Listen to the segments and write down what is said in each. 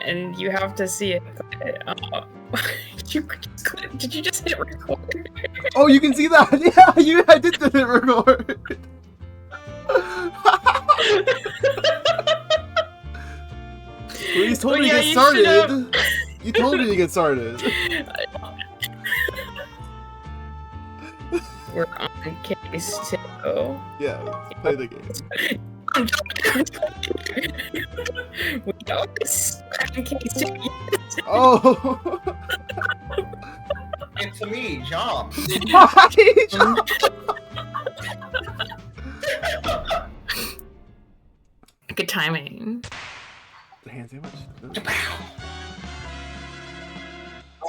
and you have to see it. Did you just hit record? Oh, you can see that? Yeah, I did hit record. Well, you told me to get started. You told me to get started. We're on case 2. Yeah, let's play the game. We always on case 2. Oh. It's me, John. Hi, John. Good timing. The hand sandwich.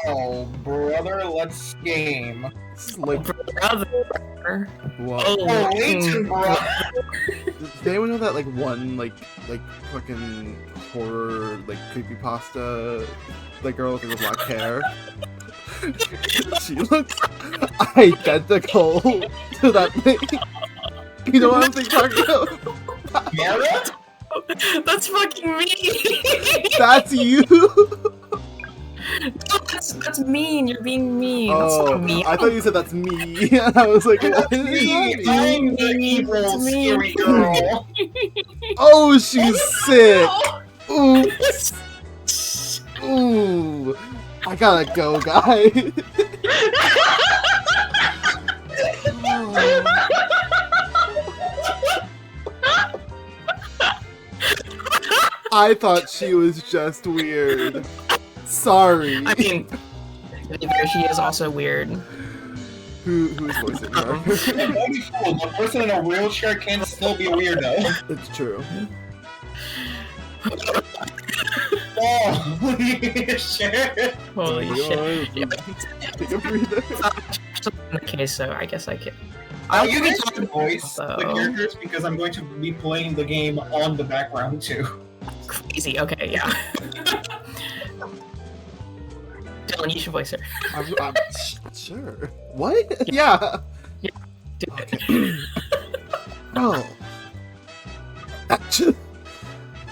Oh, brother, let's game. Like, Brother. whoa. Oh, Layton, bro. Does anyone know that like one like fucking horror like creepypasta like girl with the black hair? She looks identical to that thing. You know what I'm talking about? Mara? That's fucking me. That's you. That's mean. You're being mean. Oh, That's not mean. I thought you said that's me. And I was like, what is Me, that? I'm the evil, scary girl. Oh, she's sick. Oops. Ooh. I gotta go, guys. I thought she was just weird. Sorry. I mean, she is also weird. Who is voicing her? Don't be fooled. The person in a wheelchair can still be a weirdo. It's true. Oh, holy shit. Holy shit. Take a breather. Okay, so I guess I can. You can talk to voice So- the characters because I'm going to be playing the game on the background too. Crazy. Okay, yeah. Dylan, you should voice her. I'm sure. What? Yeah. Do it. Oh.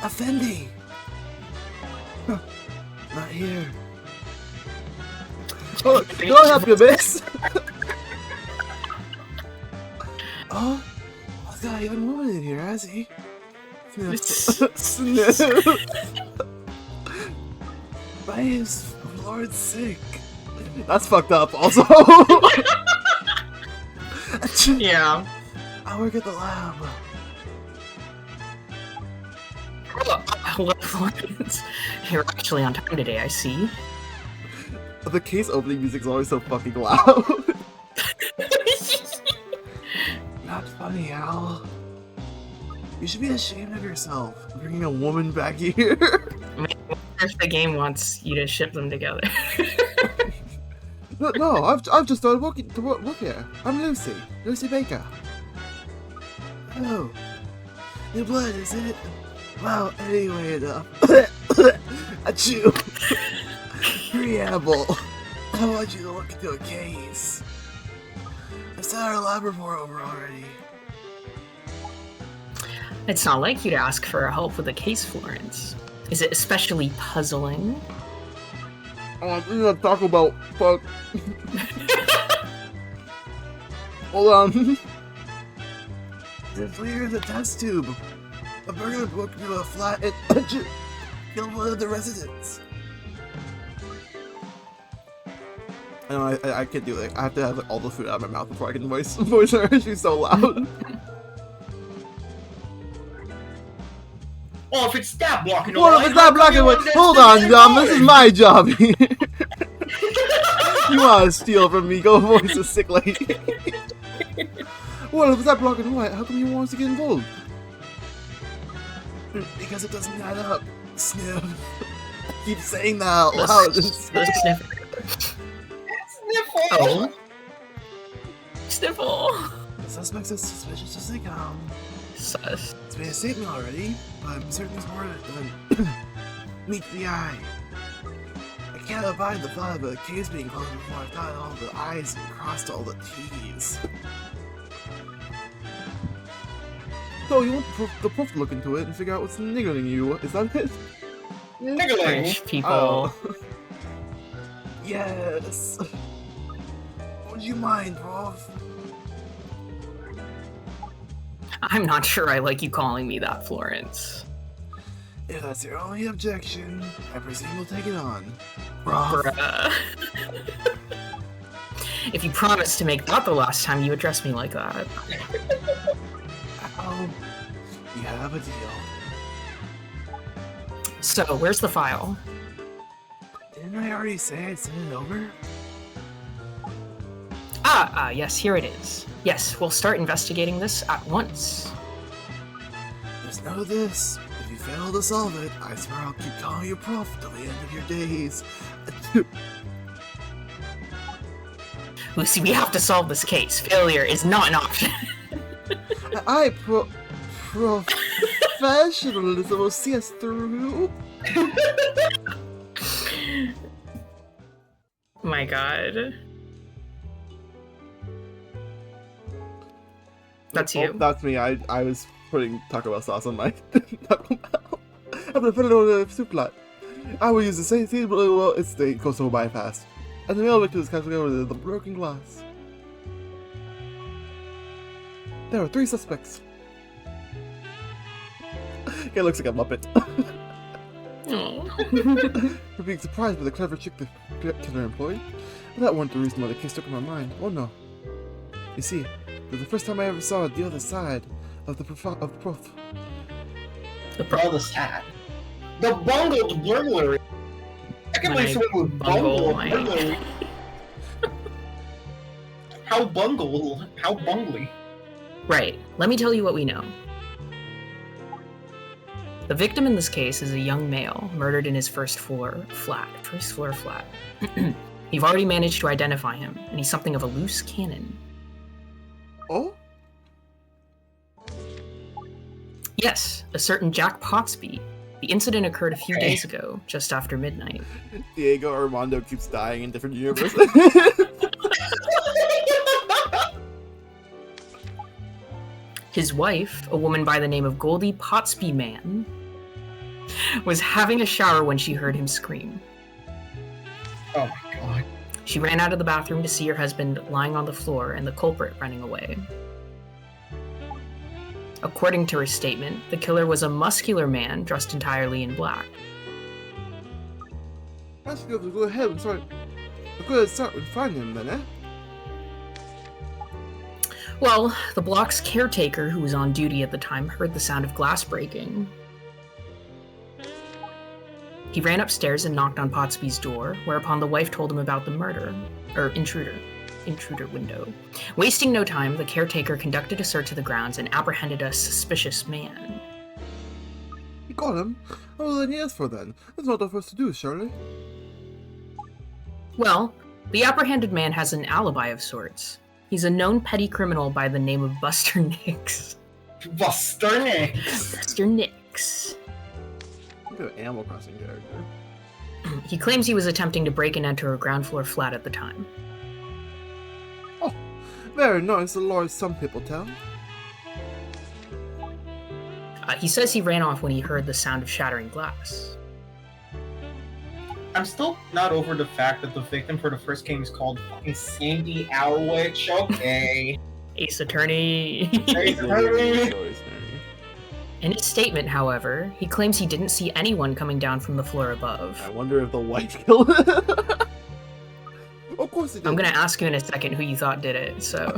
Effendi. Huh. Not here. Oh, can I help you, miss? Oh, he's got a young woman in here, has he? Sniff. My name's Lord Sick. That's fucked up, also. Yeah. I work at the lab. Hello, Florence. You're actually on time today, I see. The case opening music's always so fucking loud. Not funny, Al. You should be ashamed of yourself, bringing a woman back here. I mean, what if the game wants you to ship them together? No, I've just started working to work here. I'm Lucy Baker. Oh, new blood, is it? Well, anyway, enough. Achoo. Preamble. I want you to look into a case. I sent our lab report over already. It's not like you to ask for help with a case, Florence. Is it especially puzzling? I'm gonna talk about fuck. Hold on. The fleer in the test tube. A burglar broke into a flat and killed one of the residents. I know I can't do it. I have to have all the food out of my mouth before I can voice her. She's so loud. Oh, if it's that blocking away. What if it's not blocking away? Hold on, Dom. This is my job. You wanna steal from me? Go voice a sick lady. What if it's not blocking away? How come you want us to get involved? Because it doesn't add up. Sniff. Keep saying that out loud. Sniffle. Oh. Sniffle. The suspect's as suspicious as they come. Sus. It's made a statement already, but I'm certain there's more than meets the eye. I can't abide the thought of a case being closed before I've dotted all the I's and crossed all the T's. So you want the proof to look into it and figure out what's niggling you, is that it? Niggling. Rich people. Oh. Yes. Would you mind, Prof? I'm not sure I like you calling me that, Florence. If that's your only objection, I presume we'll take it on. Prof. Bruh. If you promise to make that the last time you address me like that. Oh, you have a deal. So, where's the file? Didn't I already say I'd send it over? Yes, here it is. Yes, we'll start investigating this at once. Just know this. If you fail to solve it, I swear I'll keep calling you Prof till the end of your days. Lucy, we have to solve this case. Failure is not an option. Professionalism will see us through. My god. That's you. Oh, that's me. I was putting Taco Bell sauce on my Taco Bell. I'm gonna put it on the soup lot. I will use the same thing, but well, it goes so by fast. And the male victim is catching over the broken glass. There are 3 suspects. It looks like a Muppet. For being surprised by the clever trick the killer employed. But that wasn't the reason why the case took my mind. Oh no. You see, it was the first time I ever saw the other side of the prof. The other side. The bungled burglary. I can't believe someone would bungle a burglary. How bungled? How bungly? Right. Let me tell you what we know. The victim in this case is a young male murdered in his first floor flat. You've already managed to identify him, and he's something of a loose cannon. Oh? Yes, a certain Jack Potsby. The incident occurred a few days ago, just after midnight. Diego Armando keeps dying in different universes. His wife, a woman by the name of Goldie Potsby Man, was having a shower when she heard him scream. Oh my god. She ran out of the bathroom to see her husband lying on the floor and the culprit running away. According to her statement, the killer was a muscular man dressed entirely in black. Let's go ahead and start. We're going to start with finding him then, eh? Well, the block's caretaker, who was on duty at the time, heard the sound of glass breaking. He ran upstairs and knocked on Potsby's door, whereupon the wife told him about the intruder window. Wasting no time, the caretaker conducted a search of the grounds and apprehended a suspicious man. You got him? What will he ask for then? That's not for us to do, surely. Well, the apprehended man has an alibi of sorts. He's a known petty criminal by the name of Buster Nix. Buster Nix! Buster Nix. Look at an Animal Crossing character. He claims he was attempting to break and enter a ground floor flat at the time. Oh, very nice, the Lord, some people tell. He says he ran off when he heard the sound of shattering glass. I'm still not over the fact that the victim for the first game is called fucking Sandy Alwich. Okay. Ace Attorney. Ace Attorney. In his statement, however, he claims he didn't see anyone coming down from the floor above. I wonder if the wife killed him. Of course he did. I'm gonna ask you in a second who you thought did it, so...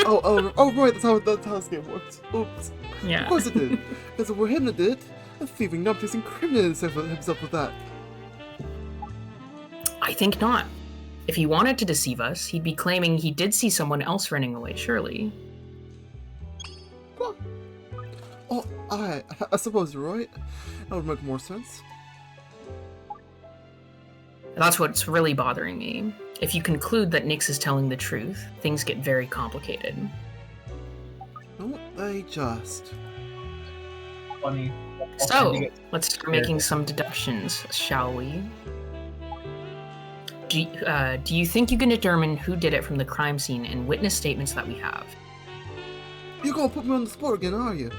oh, right, that's how this game works. Oops. Yeah. Of course it did. Because if we're him that did it, the thieving numpties incriminated himself with that. I think not. If he wanted to deceive us, he'd be claiming he did see someone else running away, surely. What? Oh, I suppose you're right. That would make more sense. That's what's really bothering me. If you conclude that Nix is telling the truth, things get very complicated. Don't they just? Funny. So, let's start making some deductions, shall we? Do you think you can determine who did it from the crime scene and witness statements that we have? You're gonna put me on the spot again, are you?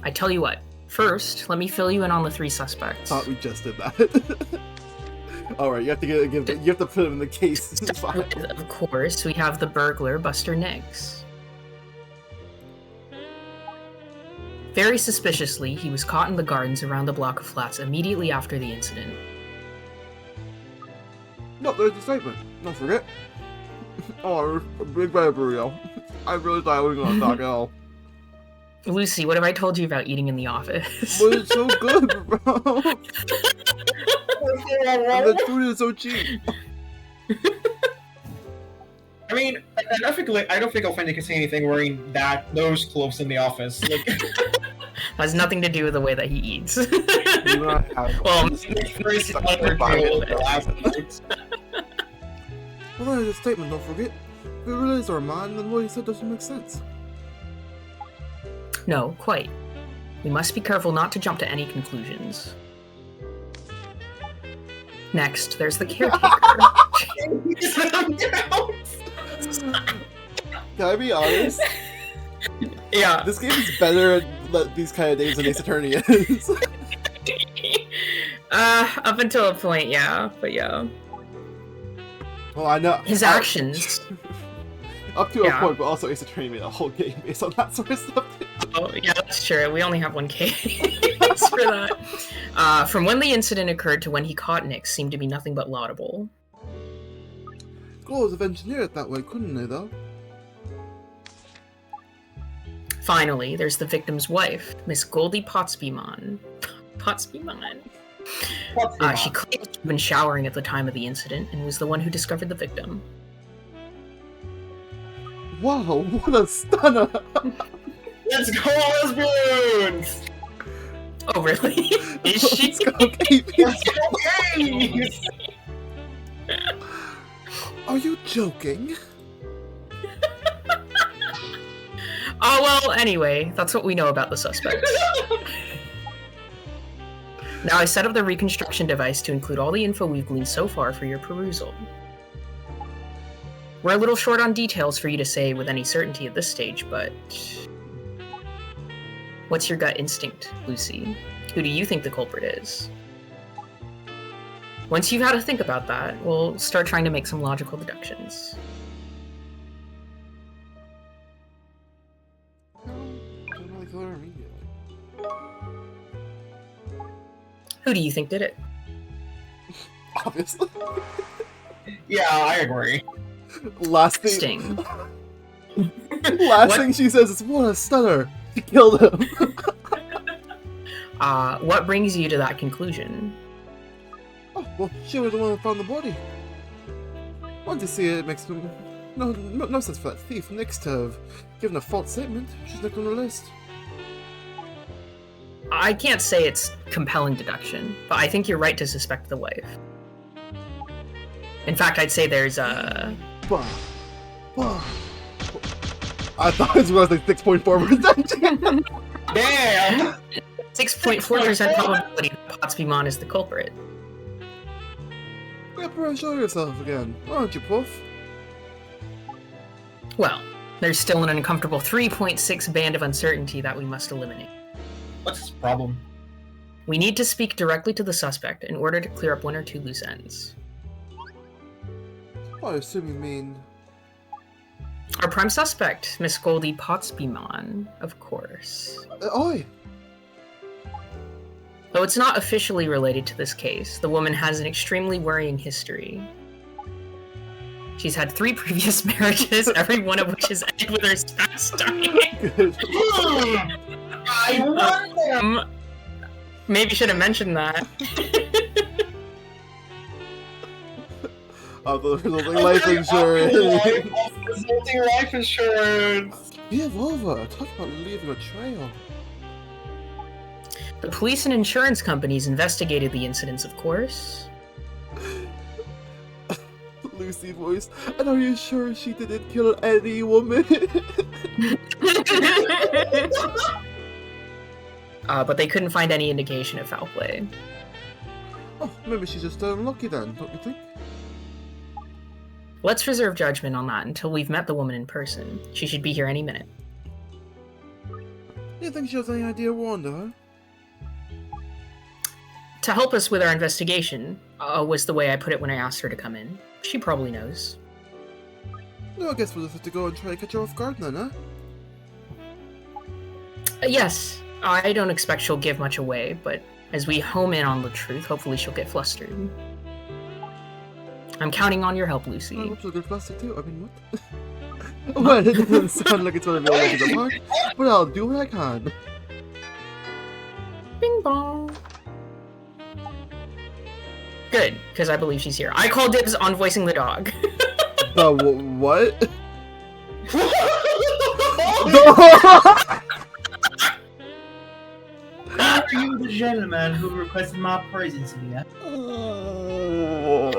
I tell you what, First, let me fill you in on the 3 suspects. Thought we just did that. Alright, you have to you have to put him in the case. It's fine. Of course, we have the burglar, Buster Nix. Very suspiciously, he was caught in the gardens around the block of flats immediately after the incident. No, there's the statement. Don't forget. Oh, a big bad burrito. I really thought I wasn't gonna talk at all. Lucy, what have I told you about eating in the office? But it's so good, bro. And the food is so cheap. I mean, I don't think Ophendi can say anything wearing those clothes in the office. Like, Has nothing to do with the way that he eats. Well, that is a statement, don't forget. If it really is our man, then what he said doesn't make sense. No, quite. We must be careful not to jump to any conclusions. Next, there's the caretaker. Can I be honest? Yeah. This game is better at these kind of names than Ace Attorney is. Up until a point, yeah. But yeah. Well, I know. His actions. Up to a point, but also Ace Attorney made a whole game based on that sort of stuff. Oh, yeah, that's true. We only have 1 case for that. From when the incident occurred to when he caught Nick seemed to be nothing but laudable. Schools have engineered it that way, couldn't they, though? Finally, there's the victim's wife, Miss Goldie Potsbyman. Potsbyman. She claimed to have been showering at the time of the incident and was the one who discovered the victim. Wow, what a stunner! Let's go, lesbians! Oh, really? Is she? Let's go, Kate. Let's go, gays! Are you joking? Oh, well, anyway, that's what we know about the suspects. Now, I set up the reconstruction device to include all the info we've gleaned so far for your perusal. We're a little short on details for you to say with any certainty at this stage, but... What's your gut instinct, Lucy? Who do you think the culprit is? Once you've had to think about that, we'll start trying to make some logical deductions. Who do you think did it? Obviously. Yeah, I agree. Last thing. Sting. Last thing she says is, "What a stunner! She killed him." What brings you to that conclusion? Oh, well, she was the one who found the body. Once you see it makes no sense for that thief Nix to have given a false statement. She's not on the list. I can't say it's compelling deduction, but I think you're right to suspect the wife. In fact, I'd say there's a... I thought it was like 6.4%. Damn! 6.4% probability that Potsbyman is the culprit. Yeah, bro, show yourself again, aren't you, Puff? Well, there's still an uncomfortable 3.6 band of uncertainty that we must eliminate. What's his problem? We need to speak directly to the suspect in order to clear up 1 or 2 loose ends. I assume you mean... Our prime suspect, Miss Goldie Potsbyman, of course. Oi! Though it's not officially related to this case, the woman has an extremely worrying history. She's had 3 previous marriages, every one of which has ended with her spouse dying. I wonder! Maybe should have mentioned that. Of the resulting life insurance. Resulting life insurance! Yeah, Volva, talk about leaving a trail. The police and insurance companies investigated the incidents, of course. Lucy voice, and are you sure she didn't kill any woman? But they couldn't find any indication of foul play. Oh, maybe she's just unlucky then, don't you think? Let's reserve judgment on that until we've met the woman in person. She should be here any minute. Do you think she has any idea we're under her? to help us with our investigation, was the way I put it when I asked her to come in. She probably knows. No, I guess we'll just have to go and try to catch her off guard then, huh? Yes, I don't expect she'll give much away, but as we home in on the truth, hopefully she'll get flustered. I'm counting on your help, Lucy. I hope she'll get flustered too. I mean, what? Well, it doesn't sound like it's one of your ways apart, but I'll do what I can. Bing bong. Good, because I believe she's here. I call dibs on voicing the dog. The what? Are you the gentleman who requested my presence here? Oh.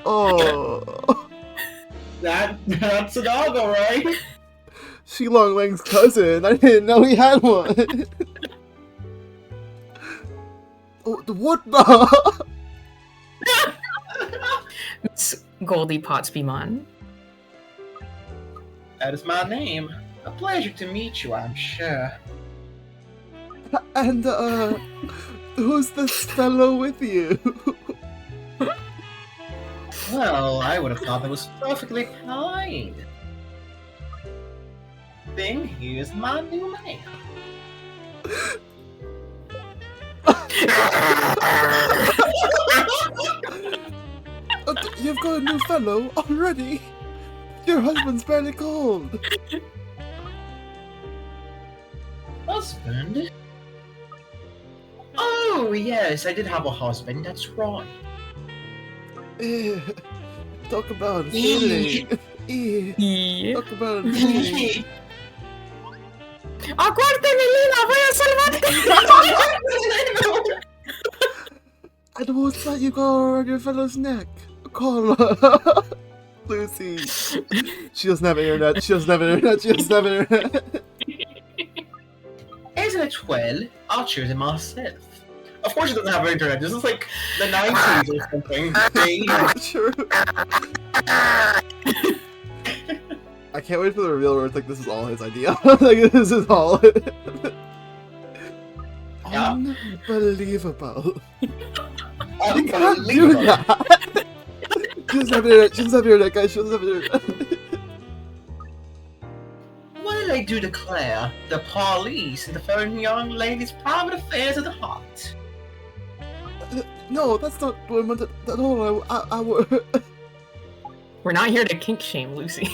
Oh. That's a dog, alright? She Longling's cousin. I didn't know he had one. Oh, what the? Miss Goldie Pottsbymon. That is my name. A pleasure to meet you, I'm sure. And, who's this fellow with you? Well, I would have thought that was perfectly kind. Thing, here's my new man. You've got a new fellow already? Your husband's barely cold. Husband? Oh, yes, I did have a husband, that's right. Talk about a feeling. Talk about a feeling. ¡Acuérdate, Melina! ¡Voy a salvarte! And what's that you got around your fellow's neck? Call Lucy. She doesn't have internet. She doesn't have internet. She doesn't have internet. Isn't it well? I'll choose it myself. Of course, it doesn't have internet. This is like the 90s or something. True. I can't wait for the reveal where it's like this is all his idea. Like this is all. Yeah. Unbelievable. You can't do that. She doesn't have internet. She doesn't have internet, guys. She doesn't have internet. Well, I do declare, the police interfere in young ladies' private affairs of the heart. No, that's not what I meant at all. We're not here to kink shame, Lucy.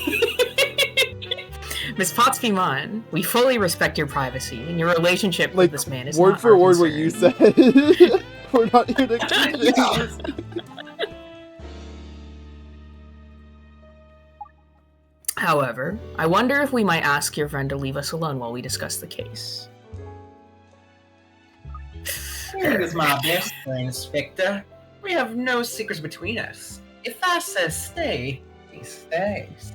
Miss Pottsbymon, we fully respect your privacy, and your relationship with this man is word not for our word concern. what you said. We're not here to kink shame. However, I wonder if we might ask your friend to leave us alone while we discuss the case. Here is my best friend, Spectre. We have no secrets between us. If I say stay, he stays.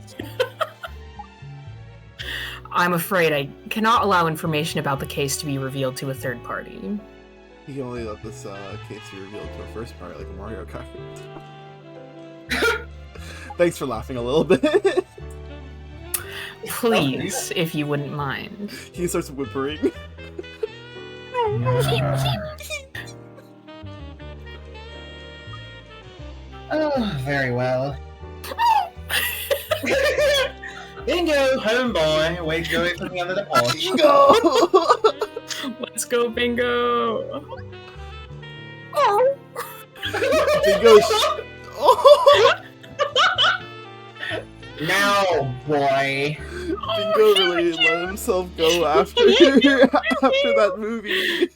I'm afraid I cannot allow information about the case to be revealed to a third party. You can only let this case be revealed to a first party like a Mario Kart. Thanks for laughing a little bit. Please, if you wouldn't mind. He starts whimpering. Oh, very well. Bingo, homeboy, wait to go wait for me under the porch. Bingo! Let's go, Bingo! Bingo! Oh! Now, boy. Bingo really let himself go after that movie.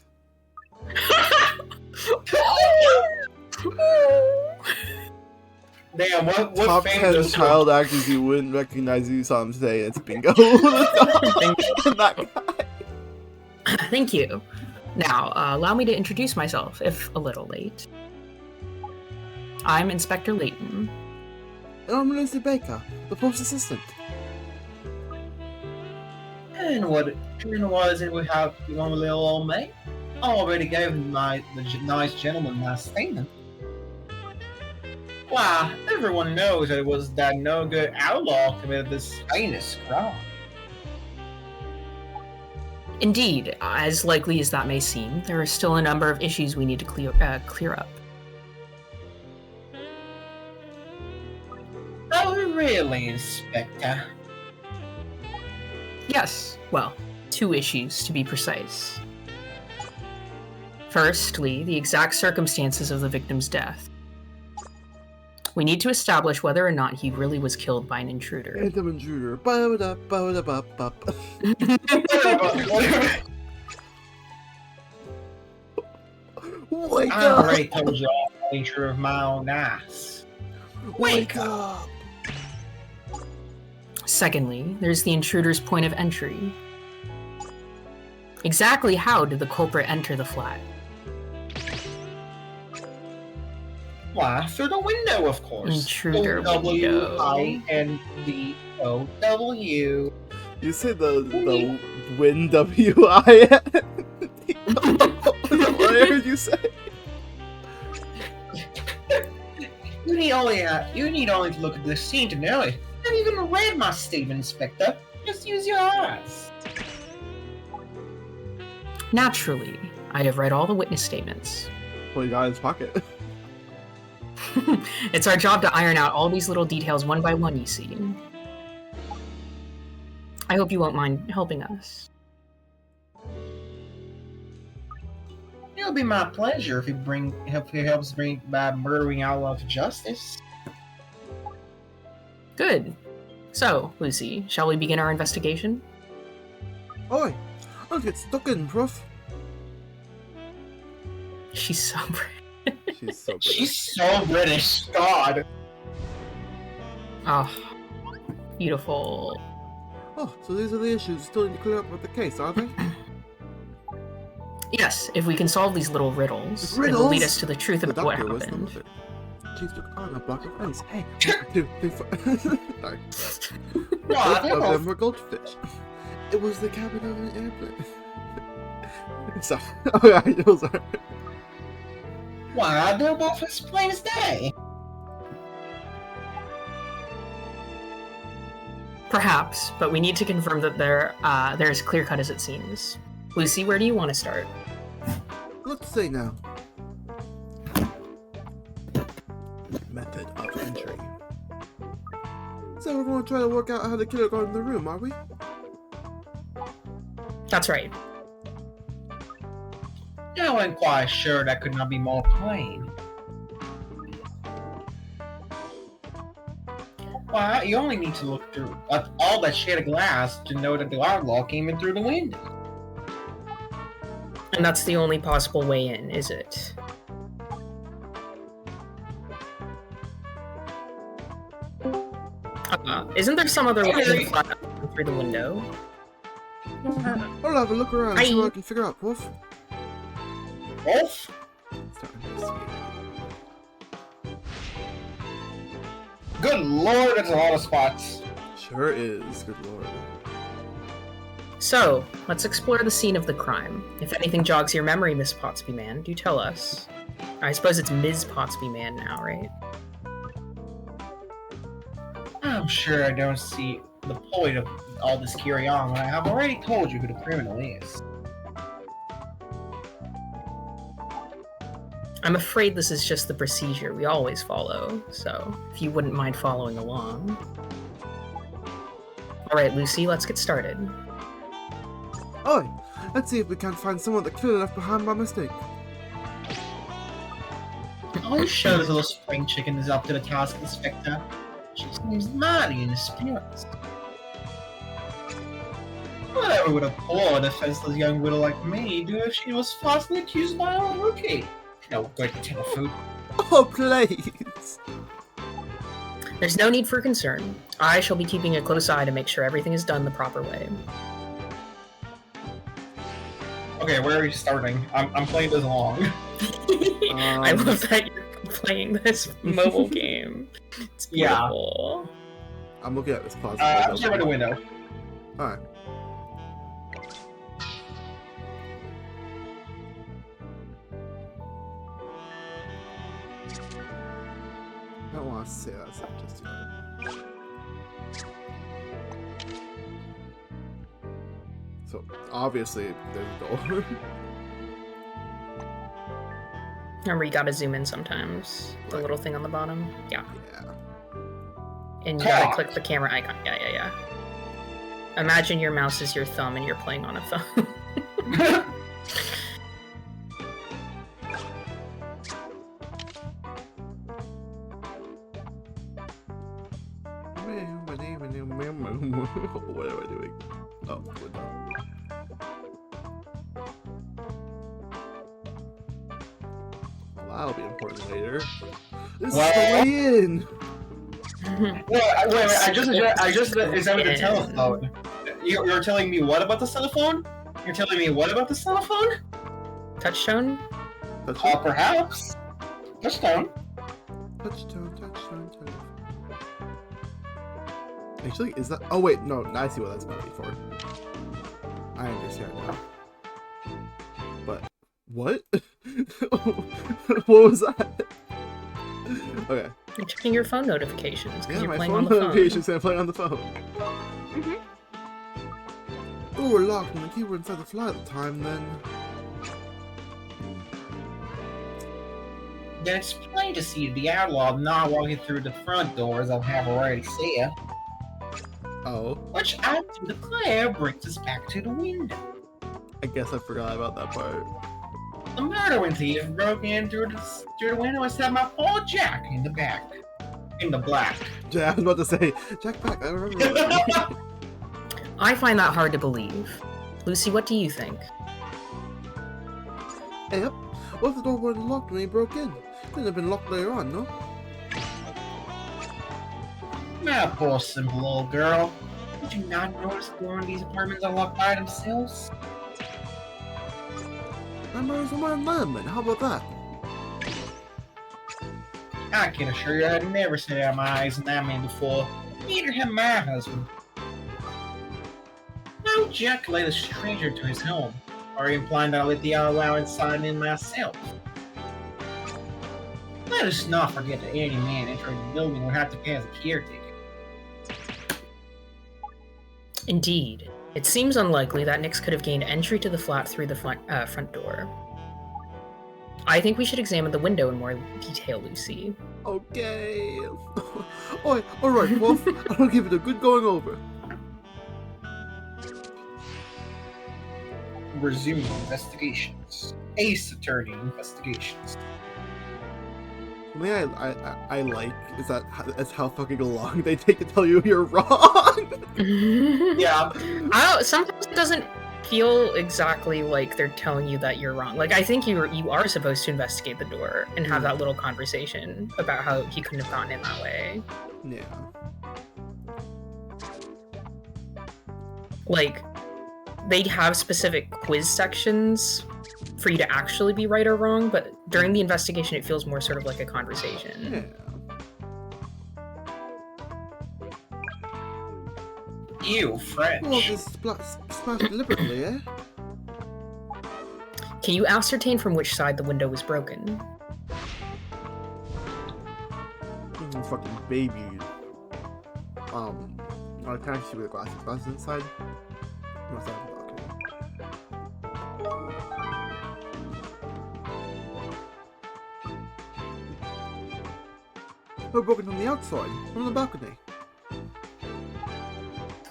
Damn, what Top fame 10 does child actors you wouldn't recognize if you saw him today. It's Bingo. That guy. Thank you. Now, allow me to introduce myself, if a little late. I'm Inspector Layton. I'm Lucy Baker, the post assistant. And what is it we have you want, little old mate? I already gave the nice gentleman my statement. Why, everyone knows that it was that no-good outlaw committed this heinous crime. Indeed, as likely as that may seem, there are still a number of issues we need to clear up. Oh, really, Inspector? Yes, well, 2 issues to be precise. Firstly, the exact circumstances of the victim's death. We need to establish whether or not he really was killed by an intruder. Random intruder. Ba-da-ba-da-ba-ba. Wake I up! already told you all the nature of my own ass. Wake up! Secondly, there's the intruder's point of entry. Exactly how did the culprit enter the flat? Why, through the window, of course. Intruder window. W-I-N-D-O-W. You say the win W-I-N? What I heard you say? You need only to look at this scene to know it. I haven't even read my statement, Inspector. Just use your eyes. Naturally, I have read all the witness statements. Well, you got in his pocket. It's our job to iron out all these little details one by one, you see. I hope you won't mind helping us. It'll be my pleasure if he helps bring murdering outlaw to justice. Good. So, Lucy, shall we begin our investigation? Oi! I'll get stuck in, Prof. She's so brave. She's so British. She's so British, God. Oh, beautiful. Oh, so these are the issues still need to clear up with the case, are they? Yes, if we can solve these little riddles, it will Riddles? lead us to the truth The about what doctor was the happened. mother. She took on a block of ice. Hey, 1, 2, 3, 4. Sorry. What? Both of them were goldfish. It was the cabin of an airplane. Sorry. Oh, yeah, I know, sorry. Why, they're both as plain as day. Perhaps, but we need to confirm that they're as clear-cut as it seems. Lucy, where do you want to start? Let's see now. Method of entry. So we're going to try to work out how the killer got in the room, are we? That's right. I wasn't quite sure that could not be more plain. Why, you only need to look through all that shade of glass to know that the outlaw came in through the window. And that's the only possible way in, is it? Isn't there some other way to the flat through the window? I'll have a look around and see what I can figure out, Wolf. Wolf? Start investigating. Good lord, that's a lot of spots. Sure is, good lord. So, let's explore the scene of the crime. If anything jogs your memory, Miss Potsby Man, do tell us. I suppose it's Ms. Potsby Man now, right? I'm sure I don't see the point of all this carry on when I have already told you who the criminal is. I'm afraid this is just the procedure we always follow, so if you wouldn't mind following along. Alright, Lucy, let's get started. Oi! Let's see if we can't find someone that killed left behind by mistake. All you show this little spring chicken is up to the task, Inspector. She seems mighty inexperienced. Whatever would a poor, defenseless young widow like me do if she was falsely accused by a rookie? No good food. Oh, please! There's no need for concern. I shall be keeping a close eye to make sure everything is done the proper way. Okay, where are we starting? I'm playing this along. I love that you're playing this mobile game. It's beautiful. I'm looking at this closet. I'm sorry, the window. Alright. I don't want to say that just yet. So obviously there's a door. Remember, you gotta zoom in sometimes. The little thing on the bottom. Yeah. Yeah. And you gotta click the camera icon. Yeah. Imagine your mouse is your thumb and you're playing on a phone. What am I doing? Oh, we're done. Well, that'll be important later. This is the way in! Wait, I just examined the telephone. You're telling me what about the telephone? You're telling me what about the telephone? Touchtone? Perhaps. Touchtone. Touchtone. Actually, is that? Oh wait, no. I see what that's gonna be for. I understand now. But what? What was that? Okay. You're checking your phone notifications because Yeah, you're my playing phone on the phone. notifications and playing on the phone. Mm-hmm. Door locked and the key were inside the fly at the time. Then it's plain to see the outlaw not walking through the front door, as I have already said. Oh. Which I do declare brings us back to the window. I guess I forgot about that part. The murdering thief broke in through the window and stabbed my poor Jack in the back. In the black. I was about to say, Jack back, I remember that. I find that hard to believe. Lucy, what do you think? Yep. What if the door wasn't locked when he broke in? Couldn't have been locked later on, no? My poor simple old girl. Did you not notice the door in these apartments are locked by themselves? My mother's a man, how about that? I can assure you I had never set out my eyes on that man before. Neither had my husband. How Jack let a stranger to his home? Are you implying that I let the outlaw inside in myself? Let us not forget that any man entering the building would have to pay as a caretaker. Indeed. It seems unlikely that Nix could have gained entry to the flat through the front door. I think we should examine the window in more detail, Lucy. Okay. Alright, Wolf. I'll give it a good going over. Resuming investigations. Ace Attorney investigations. Something I like is that that's how fucking long they take to tell you you're wrong. Yeah. Sometimes it doesn't feel exactly like they're telling you that you're wrong. Like, I think you are supposed to investigate the door and have that little conversation about how he couldn't have gotten in that way. Yeah. Like, they'd have specific quiz sections for you to actually be right or wrong, but during the investigation it feels more sort of like a conversation. Yeah. Ew, French. Well, this splash deliberately, eh? Can you ascertain from which side the window was broken? Fucking baby. I can't see where the glasses inside. No, it's not the balcony. They're broken from the outside, from the balcony.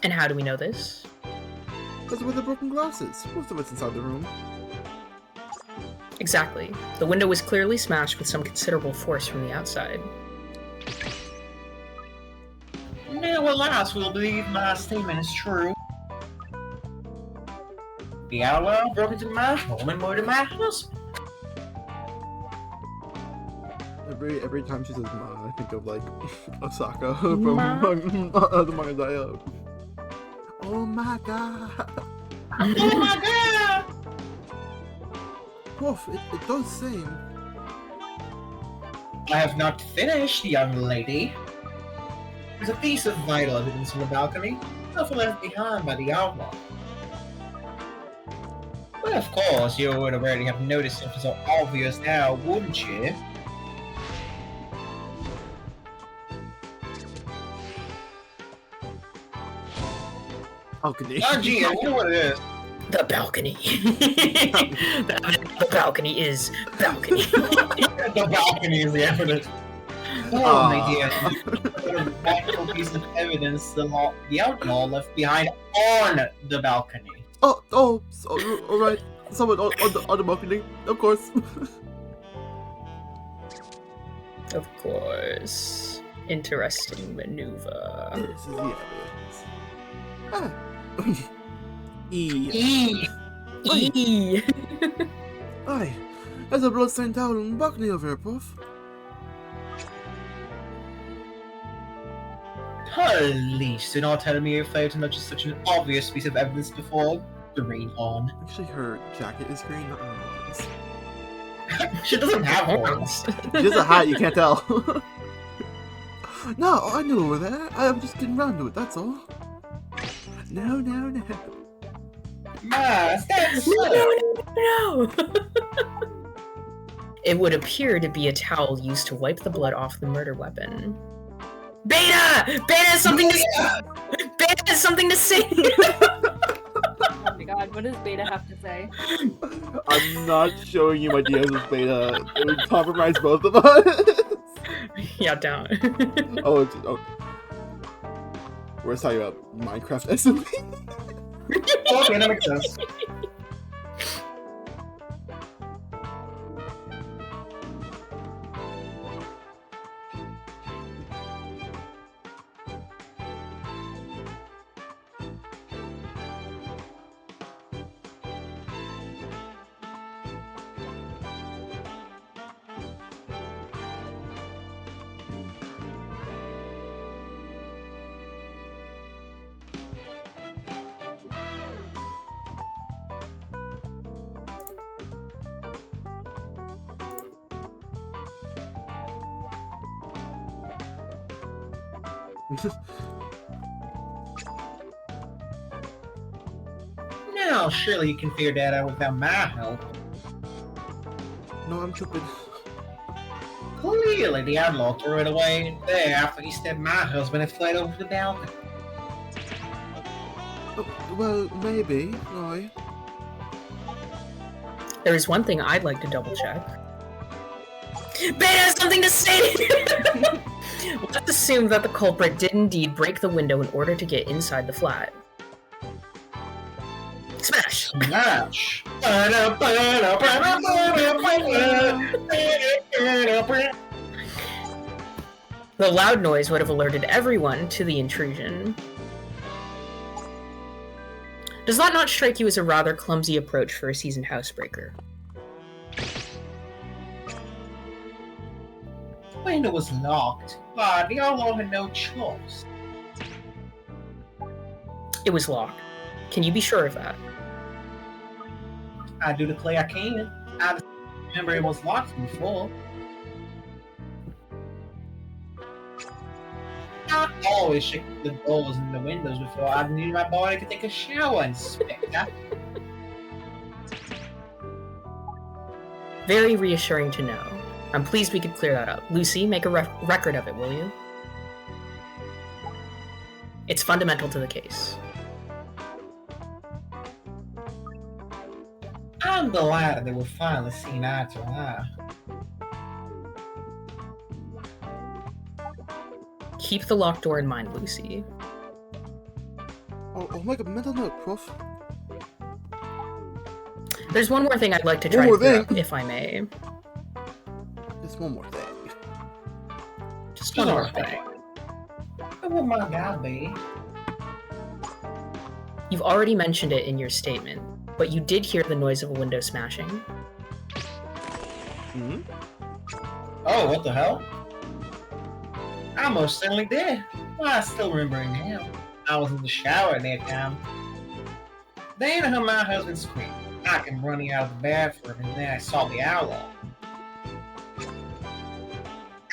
And how do we know this? That's where the broken glass is. Most of it's inside the room. Exactly. The window was clearly smashed with some considerable force from the outside. Now, alas, we'll believe my statement is true. The outlaw broke into my home and murdered my husband. Every time she says "ma," I think of like Osaka from the manga. Oh my god! Oh my god! Wolf, it does seem. I have not finished, young lady. There's a piece of vital evidence on the balcony, often left behind by the outlaw. But of course, you would already have noticed something so obvious now, wouldn't you? Balcony. Oh gee, I wonder what it is. The balcony. The balcony is balcony. The balcony is the evidence. Oh, my dear. What a vital piece of evidence the outlaw left behind on the balcony. All right. Someone on the balcony, of course. Of course. Interesting maneuver. This is the evidence. E. Aye, there's a bloodstained towel on the balcony over here, Prof. Please do not tell me you failed to notice such an obvious piece of evidence before. Green on. Actually, her jacket is green, not her horns. She doesn't have horns. She has a hat, you can't tell. No, I knew over there. I'm just getting round to it, that's all. No. Mas, that's No. It would appear to be a towel used to wipe the blood off the murder weapon. Beta! Beta has something to say! Beta has something to say! Oh my god, what does Beta have to say? I'm not showing you my DMs with Beta. It would compromise both of us. Yeah, don't. Oh. We're talking about Minecraft SMP. Okay, that makes sense. Now, surely you can figure that out without my help. No, I'm stupid. Clearly, the outlaw threw it away there after he stabbed my husband and fled over the balcony. Oh, well, maybe. Aye. There is one thing I'd like to double check. Beta has something to say! Let's assume that the culprit did indeed break the window in order to get inside the flat. Smash! Smash! The loud noise would have alerted everyone to the intrusion. Does that not strike you as a rather clumsy approach for a seasoned housebreaker? The window was locked, but the outlaw had no choice. It was locked. Can you be sure of that? I do declare I can. I remember it was locked before. I always check the doors and the windows before I need my body to take a shower, Inspector. Very reassuring to know. I'm pleased we could clear that up. Lucy, make a record of it, will you? It's fundamental to the case. I'm glad that we're finally seeing eye to eye. Keep the locked door in mind, Lucy. I'll make a mental note, Prof. There's one more thing I'd like to try One more and clear thing? up, if I may. Just one more thing. Just one more thing. What would my God be? You've already mentioned it in your statement, but you did hear the noise of a window smashing. Hmm? Oh, what the hell? I most certainly did. Well, I still remember it now. I was in the shower at that time. Then I heard my husband scream. I came running out of the bathroom, and then I saw the outlaw.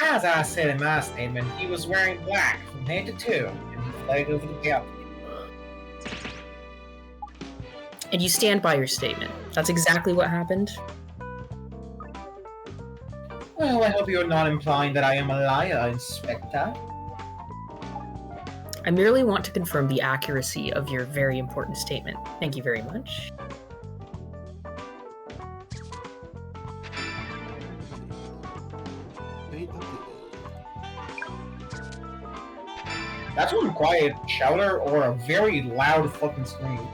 As I said in my statement, he was wearing black from head to toe, and he fled over the balcony. And you stand by your statement. That's exactly what happened. Well, I hope you're not implying that I am a liar, Inspector. I merely want to confirm the accuracy of your very important statement. Thank you very much. Await update. That's one quiet shouter or a very loud fucking scream.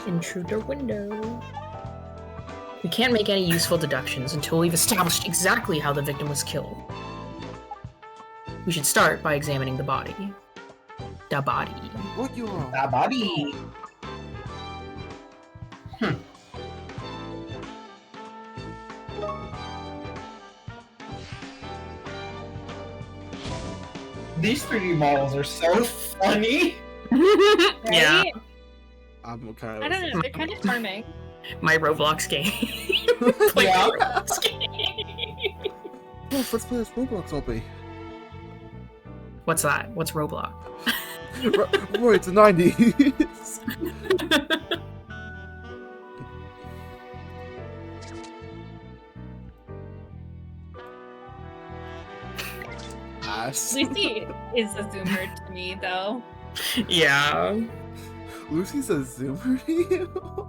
Intruder window. We can't make any useful deductions until we've established exactly how the victim was killed. We should start by examining the body. The body. What you are? That body. These 3D models are so funny. Yeah. Right? I'm kind of. I don't know. They're kind of charming. My Roblox game. Play Yeah. my Roblox game. Oh, let's play this Roblox, Oppie. What's that? What's Roblox? Roy, it's the 90s. Ass. Lucy is a zoomer to me, though. Yeah. Lucy's a zoomer to you?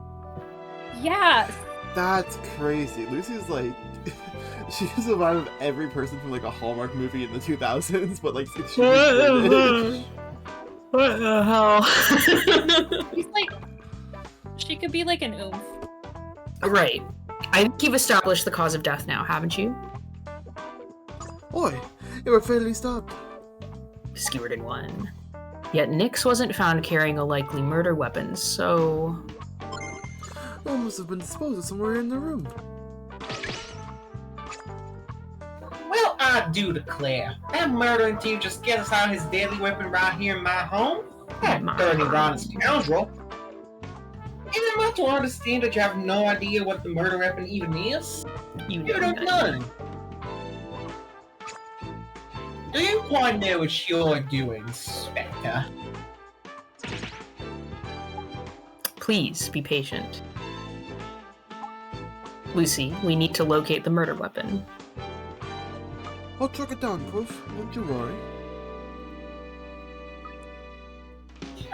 Yeah. That's crazy. Lucy's like, she has a vibe of every person from like a Hallmark movie in the 2000s, but like she's British. What the hell? She's like, she could be like an oomph. Right. I think you've established the cause of death now, haven't you? Oi, you were fatally stabbed. Skewered in one. Yet Nix wasn't found carrying a likely murder weapon, so... One must have been disposed of somewhere in the room. Well, I do declare, that murdering team just gets us out his deadly weapon right here in my home. That My dirty, home. rotten scoundrel. Is it much to understand that you have no idea what the murder weapon even is? You You know don't none. Do you quite know what you're doing, Spectre? Please, be patient. Lucy, we need to locate the murder weapon. I'll track it down, Proof. Don't you worry.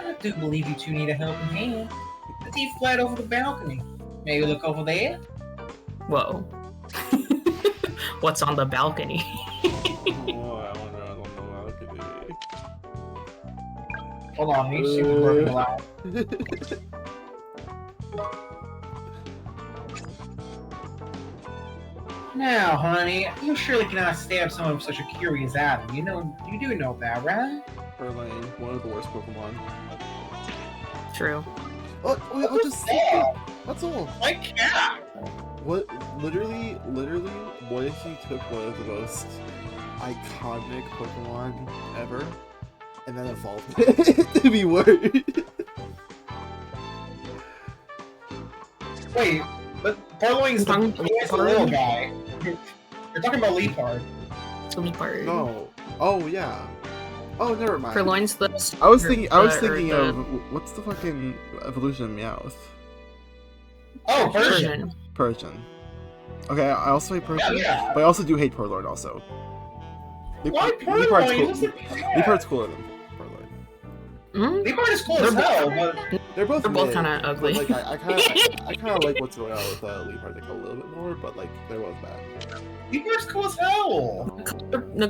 I do believe you two need a helping hand. The thief fled over the balcony. Maybe look over there? Whoa. What's on the balcony? Oh, I wonder on the balcony. Hold on, these things are working loud. Now, honey, you surely cannot stab someone with such a curious item. You do know that, right? Erlane, one of the worst Pokemon. True. Oh, wait, I'll What's just that? That's all. My cat! What? Literally, what if you took one of the most iconic Pokemon ever, and then evolved it to be worse? Wait, but Purloin's the little guy. You're talking about Leopard. Leopard. No. Oh yeah. Oh, never mind. Purloin's the... I was thinking or of what's the fucking evolution of Meowth? Oh, Persian. Persian. Okay, I also hate Persian, Yeah. but I also do hate Purloin also. Why Leopard's Purloin? cool. Who's the cat? Leopard's cooler than Purloin. Hmm? Leopard is cool as hell, but They're both They're both kinda but, ugly. Like I kind of like what's going on with Leopard like a little bit more, but like they're both bad. Leopard's cool as hell. The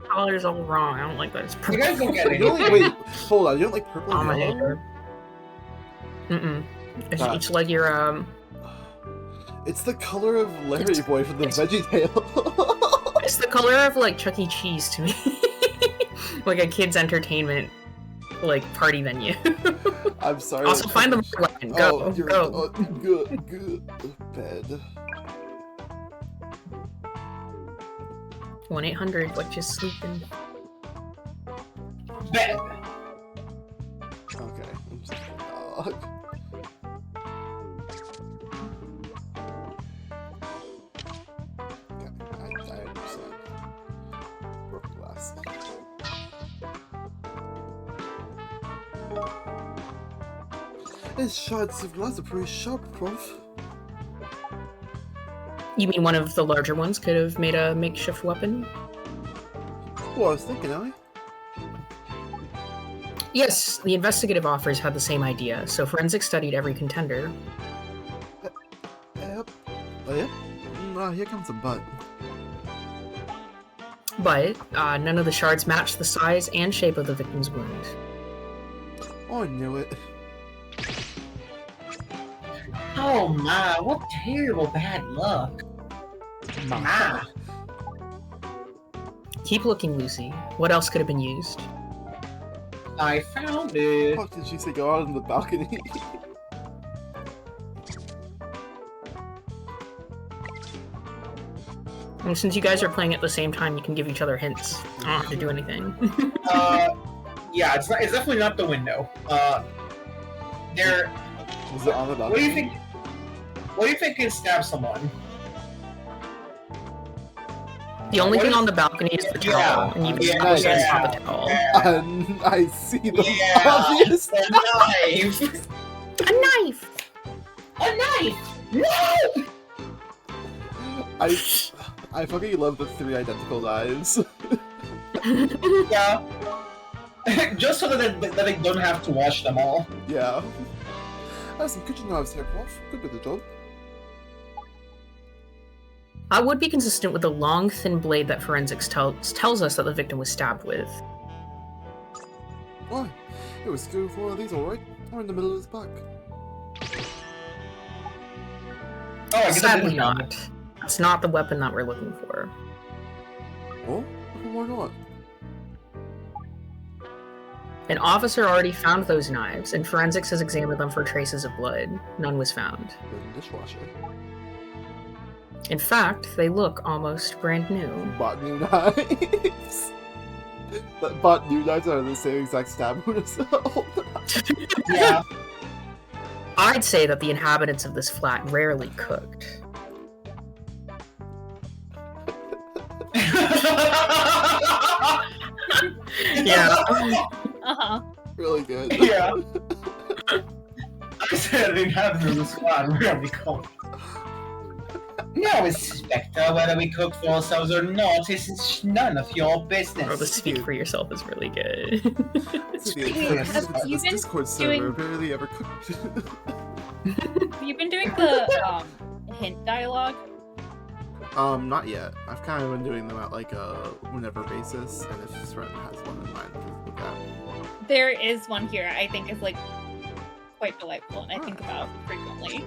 color is all wrong. I don't like that. It's You purple. guys don't get You don't like, anything. wait, hold on. You don't like purple I'm a and yellow? hater. Mm-mm. It's, God. it's like your It's the color of Larry Boy from the VeggieTale. it's the color of like Chuck E. Cheese to me. Like a kid's entertainment, like party venue. I'm sorry. Also, find the murder weapon. Go, Oh, you're go. good. Bed. 1-800. What just sleeping? Bet. Okay, I'm just a dog. Okay, I understand. Broken glass. These shards of glass are pretty sharp, Prof. You mean one of the larger ones could have made a makeshift weapon? Well, I was thinking, Ellie. Yes, the investigative offers had the same idea, so forensics studied every contender. Here comes a butt. But none of the shards matched the size and shape of the victim's wound. Oh, I knew it. Oh my, what terrible bad luck. My. Keep looking, Lucy. What else could have been used? I found it. What did she say? Go out on the balcony? And since you guys are playing at the same time, you can give each other hints. I don't have to do anything. Yeah, it's definitely not the window. There. Was it on the balcony? What do you think? What do you think can stab someone? The only thing on the balcony is the towel, and you can have the towel. I see the obvious. A knife. A knife. A knife. No. I fucking love the 3 identical knives. Yeah. Just so that they don't have to wash them all. Yeah. I have some kitchen knives here, Prof. Good with the job. That would be consistent with the long, thin blade that forensics tells us that the victim was stabbed with. Why? It was good with one of these, alright? Or in the middle of his back. Oh, I guess Sadly not. That's not the weapon that we're looking for. Oh? Why not? An officer already found those knives, and forensics has examined them for traces of blood. None was found. The dishwasher. In fact, they look almost brand new. Bought new knives. Bought new knives are the same exact stab wound as the old knives. Yeah. I'd say that the inhabitants of this flat rarely cooked. Yeah. Uh-huh. Really good. Yeah. I said the inhabitants of the squad rarely cook. No, Inspector, whether we cook for ourselves or not is none of your business. Oh, the speak for yourself is really good. You've been Discord server barely ever cooked. Have you been doing the hint dialogue? Not yet. I've kind of been doing them at like a whenever basis, and if Sren has one in mind, to look at. There is one here I think is like quite delightful and I think about frequently.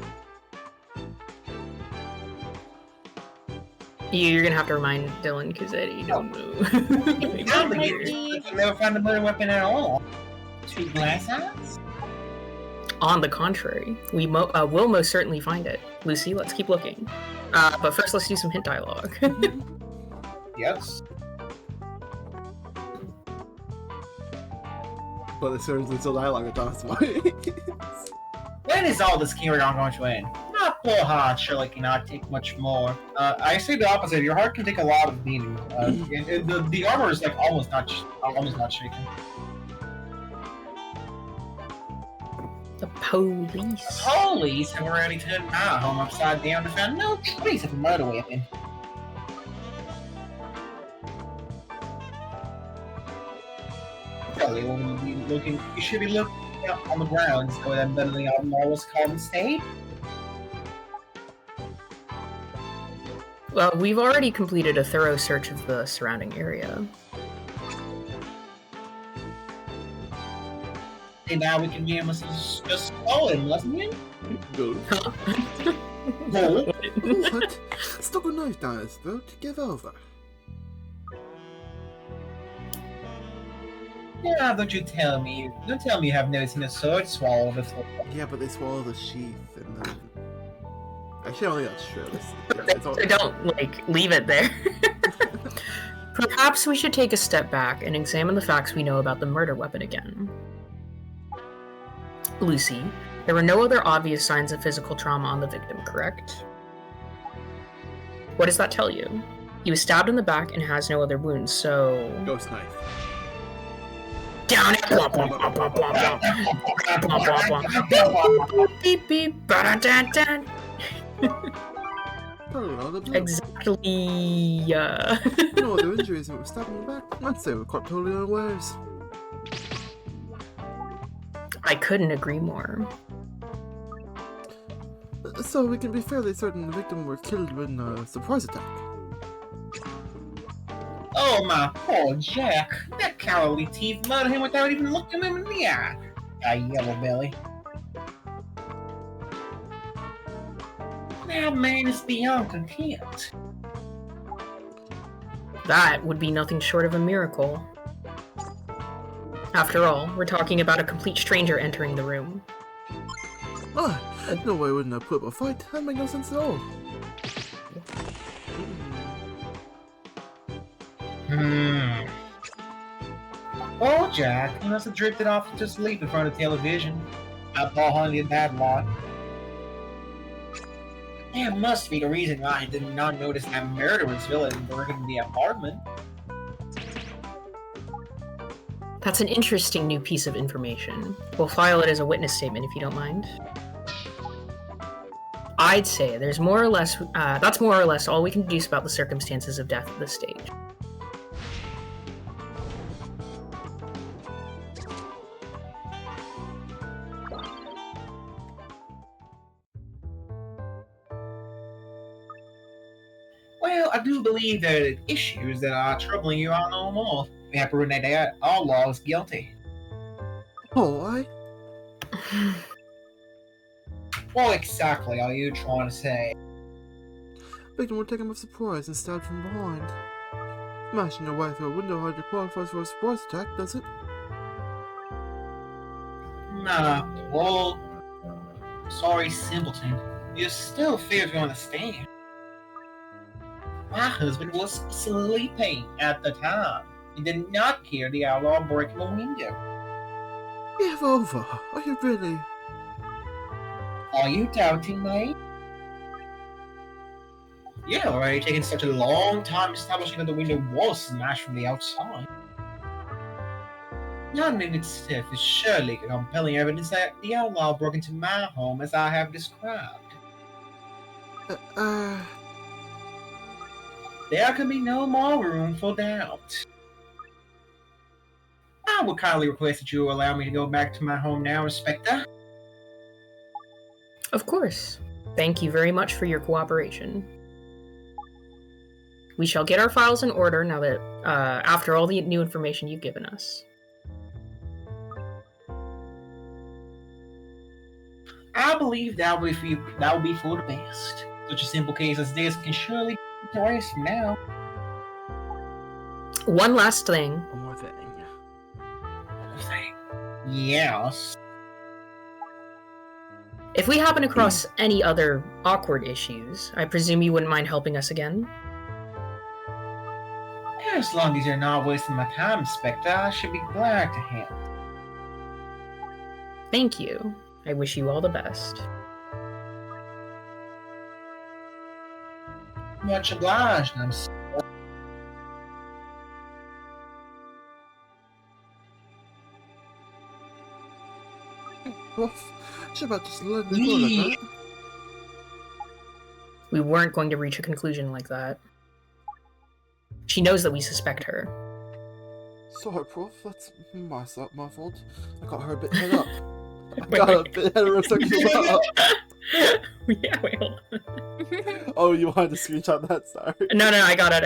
You're gonna have to remind Dylan because you don't know. I never found a murder weapon at all. 2 glass eyes? On the contrary, we will most certainly find it. Lucy, let's keep looking. But first, let's do some hint dialogue. Yes. But it serves little dialogue at Thomas. When is all this carry on going to end? My poor heart surely cannot take much more. I say the opposite. Your heart can take a lot of beating. The armor is like almost not shaking. The police. Police have already turned my home upside down and found no trace of a murder weapon. Probably won't be looking. You should be looking on the ground so that better all was called and stayed. Well, we've already completed a thorough search of the surrounding area. And now we can be able to just stolen, wasn't it? Go. No. What? Stuck a knife down his throat. Give over. Yeah, don't tell me you have never seen a sword swallow before. Yeah, but they swallow the sheath and then. Actually, I don't think that's true. So don't, like, leave it there. Perhaps we should take a step back and examine the facts we know about the murder weapon again. Lucy, there were no other obvious signs of physical trauma on the victim, correct? What does that tell you? He was stabbed in the back and has no other wounds, so... Ghost knife. Down it! Blah, blah, blah, blah, blah, blah. Blah, blah, blah. Beep, beep, ba-da-da-da. Exactly. No other injuries and it was stabbed in the back. I'd say we're caught totally unawares. I couldn't agree more. So we can be fairly certain the victim were killed in a surprise attack. Oh, my poor Jack. That cowardly thief murdered him without even looking him in the eye. Yellow belly. That man is beyond contempt. That would be nothing short of a miracle. After all, we're talking about a complete stranger entering the room. Ah, no way I wouldn't have put up a fight. That made no sense at all. Oh, Jack, you must have drifted off to sleep in front of the television. I Paul Honey did that lot. That must be the reason why I did not notice that murderous villain burning the apartment. That's an interesting new piece of information. We'll file it as a witness statement if you don't mind. I'd say that's more or less all we can deduce about the circumstances of death at this stage. Well, I do believe there are issues that are troubling you all no more. We have proven that all law is guilty. Oh, I? What exactly are you trying to say? Victim were taken by surprise and stabbed from behind. Smashing your way through a window hardly qualifies for a surprise attack, does it? Nah, well, sorry, simpleton. You still fail to understand. My husband was sleeping at the time. He did not hear the outlaw break the window. Give over. Are you really? Are you doubting me? You have already taken such a long time establishing that the window was smashed from the outside. None in itself is surely compelling evidence that the outlaw broke into my home as I have described. There can be no more room for doubt. I would kindly request that you allow me to go back to my home now, Inspector. Of course. Thank you very much for your cooperation. We shall get our files in order now that, after all the new information you've given us. I believe that will be for the best. Such a simple case as this can surely be erased now. One last thing. One more thing. Yes. If we happen across any other awkward issues, I presume you wouldn't mind helping us again? As long as you're not wasting my time, Inspector, I should be glad to help. Thank you. I wish you all the best. Much obliged, She's about to let me go like that. We weren't going to reach a conclusion like that. She knows that we suspect her. Sorry, Prof. That's my fault. I got her a bit head up. I got a bit head of her sexual up. Yeah, wait, hold on. Oh, you wanted to screenshot that? Sorry. No, I got it.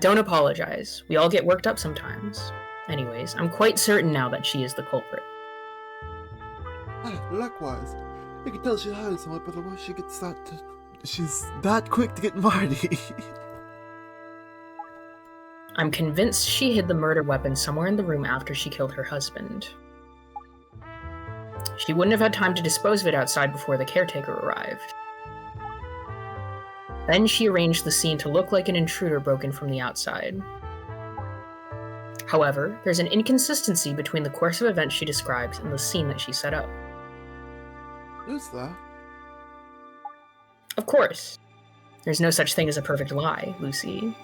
Don't apologize. We all get worked up sometimes. Anyways, I'm quite certain now that she is the culprit. Likewise. You can tell she's hiding somewhere, but the way she gets that... She's that quick to get Marty. I'm convinced she hid the murder weapon somewhere in the room after she killed her husband. She wouldn't have had time to dispose of it outside before the caretaker arrived. Then she arranged the scene to look like an intruder broke in from the outside. However, there's an inconsistency between the course of events she describes and the scene that she set up. Who's that? Of course. There's no such thing as a perfect lie, Lucy.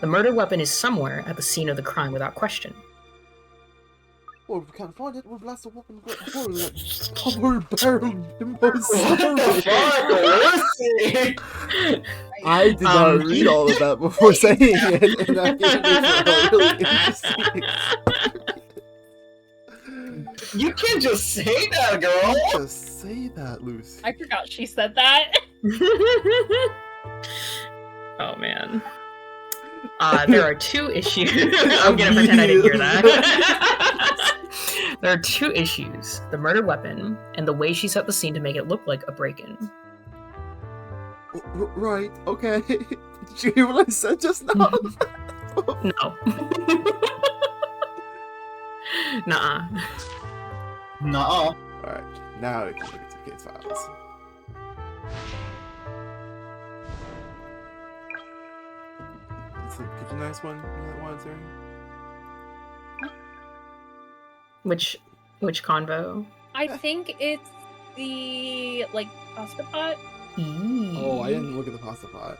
The murder weapon is somewhere at the scene of the crime without question. Well, if we can't find it, we'll blast the weapon with a hole that double-barreled bimbo I did not read all of that before saying it, and I think it's really interesting. You can't just say that, girl. Don't just say that, Lucy. I forgot she said that. Oh man. There are two issues. I'm gonna pretend I didn't hear that. There are two issues: the murder weapon and the way she set the scene to make it look like a break-in. Right, okay. Did you hear what I said just now? No. Nuh-uh. Nuh-uh. Alright, now we can look at the case files. It's a kitchen nice one, that one, Zeri? Which convo? I think it's the like pasta pot. Oh, I didn't look at the pasta pot.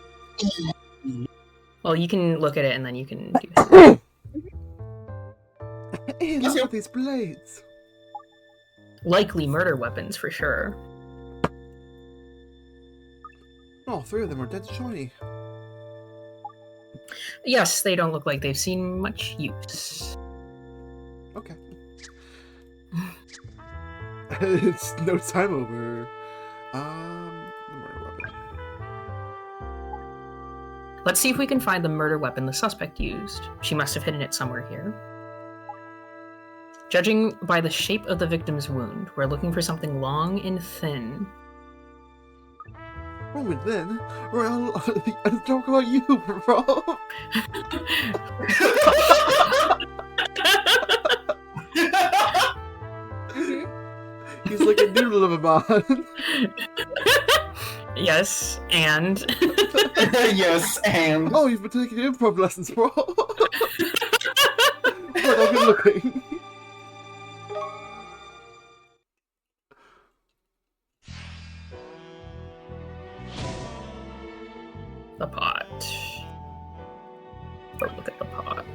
Well, you can look at it and then you can do it. Hey, look at these blades! Likely murder weapons for sure. Oh, 3 of them are dead shiny. Yes, they don't look like they've seen much use. Okay. It's no time over. The murder weapon. Let's see if we can find the murder weapon the suspect used. She must have hidden it somewhere here. Judging by the shape of the victim's wound, we're looking for something long and thin. Wrong with then? Or I'll talk about you, bro. He's like a noodle of a man. Yes, and... Yes, and... Oh, you've been taking improv lessons, bro. But I've been looking. The pot. Go look at the pot.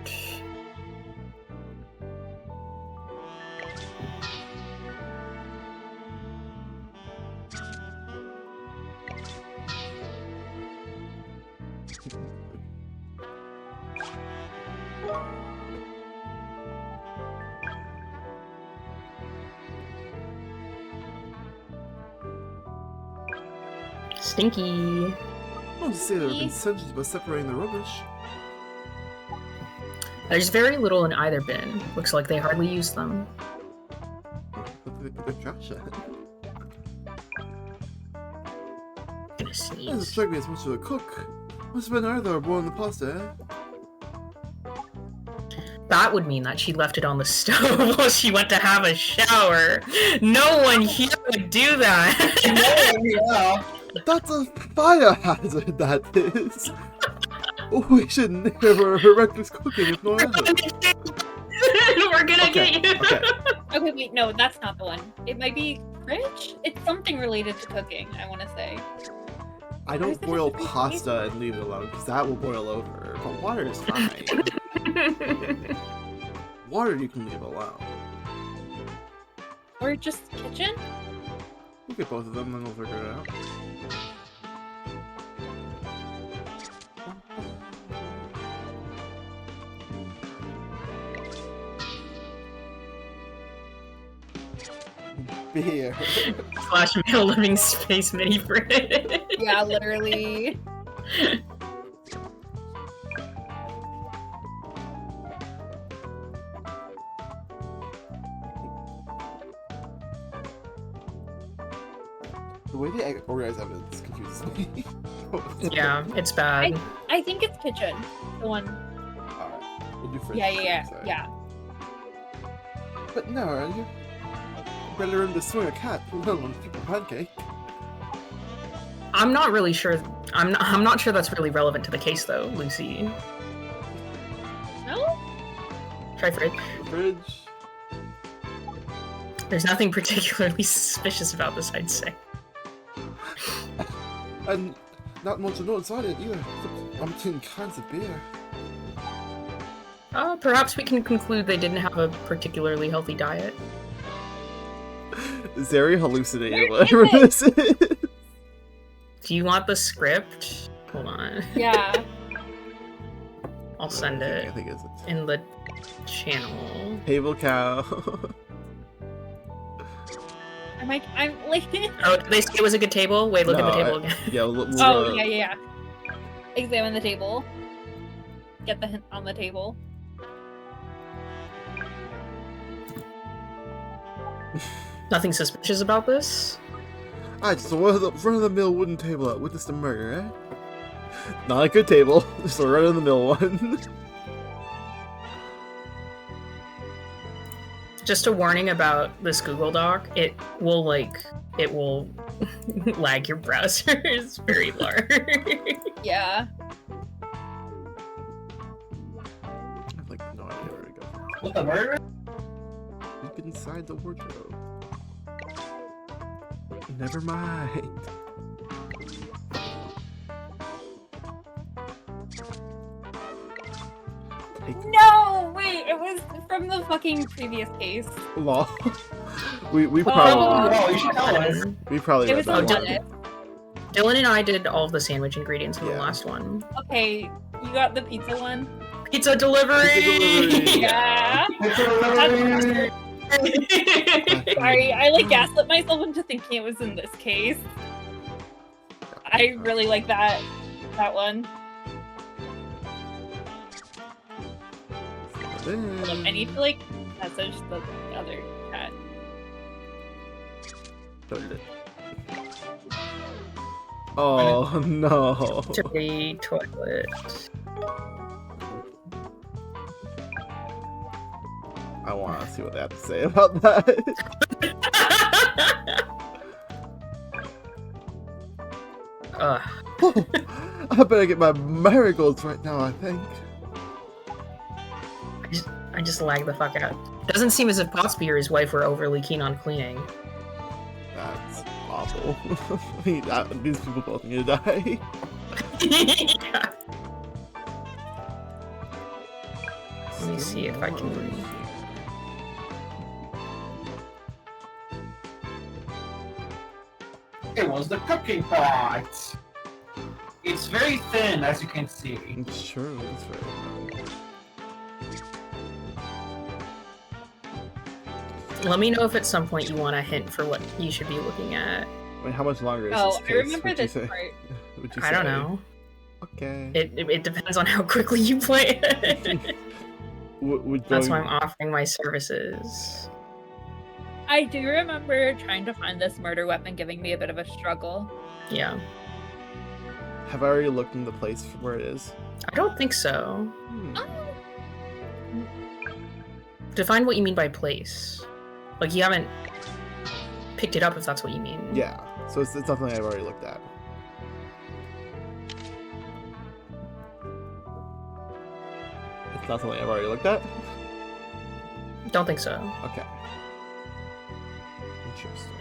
Stinky. I don't say there have been centuries about separating the rubbish. There's very little in either bin. Looks like they hardly use them. What do they put their trash at? Gonna Doesn't sneeze. strike me as much of a cook. Must have been her that were boiling the pasta, eh? That would mean that she left it on the stove while she went to have a shower. No one here would do that. Yeah. That's a fire hazard, that is. We should never reckless cooking if no else. We're gonna get you. Okay. Okay, wait, no, that's not the one. It might be fridge? It's something related to cooking, I want to say. I don't boil pasta and leave it alone, because that will boil over. But water is fine. Water you can leave alone. Or just kitchen? We'll get both of them and we'll figure it out. Beer. Slash male living space mini fridge. Yeah, literally. The way they organize evidence confuses me. Yeah, it's bad. I think it's kitchen. The one. Alright, we'll do fridge. Yeah. Sorry. Yeah. But no, are you? Better learn to swing a cat, let alone flip a pancake. I'm not really sure. I'm not sure that's really relevant to the case, though, Lucy. No? Try fridge. Fridge. There's nothing particularly suspicious about this, I'd say. And not much to know inside it either. I'm tin cans of beer. Perhaps we can conclude they didn't have a particularly healthy diet. Zeri hallucinated Where whatever is this is. Do you want the script? Hold on. Yeah. I'll send it I think it's in the channel. Table cow. I'm Layton. Oh, did they say it was a good table? Wait, look at the table again. Yeah. Oh, yeah. Examine the table. Get the hint on the table. Nothing suspicious about this? I just run-of-the-mill wooden table that witnessed a murder, eh? Not a good table, just a run-of-the-mill one. Just a warning about this Google Doc. It will lag your browser. It's very large. Yeah. I have like no idea where to go. What the murder? Look inside the wardrobe. Never mind. No, wait, it was from the fucking previous case. Lol. we probably. Oh, you should tell us. We probably. It was read that on one. it. Dylan and I did all of the sandwich ingredients for the Yeah. last one. Okay, you got the pizza one? Pizza delivery! Yeah. Sorry, I like gaslit myself into thinking it was in this case. I really like that one. Hold up, I need to like message the other cat. Oh no. Dirty toilet. I want to see what they have to say about that. I better get my marigolds right now, I think. I just lagged the fuck out. Doesn't seem as if Potsby or his wife were overly keen on cleaning. That's awful. I mean, these people both need to die. Yeah. Let me see if I can read. It was the cooking pot. It's very thin, as you can see. It's true, it's very Let me know if at some point you want a hint for what you should be looking at. Wait, how much longer is Oh, this I case, remember would you this say? part. Would you I don't say? know. Okay. It depends on how quickly you play it. That's why I'm offering my services. I do remember trying to find this murder weapon giving me a bit of a struggle. Yeah. Have I already looked in the place where it is? I don't think so. Oh. Define what you mean by place. Like, you haven't picked it up if that's what you mean. Yeah, so it's something I've already looked at. It's not something I've already looked at? Don't think so. Okay. Interesting.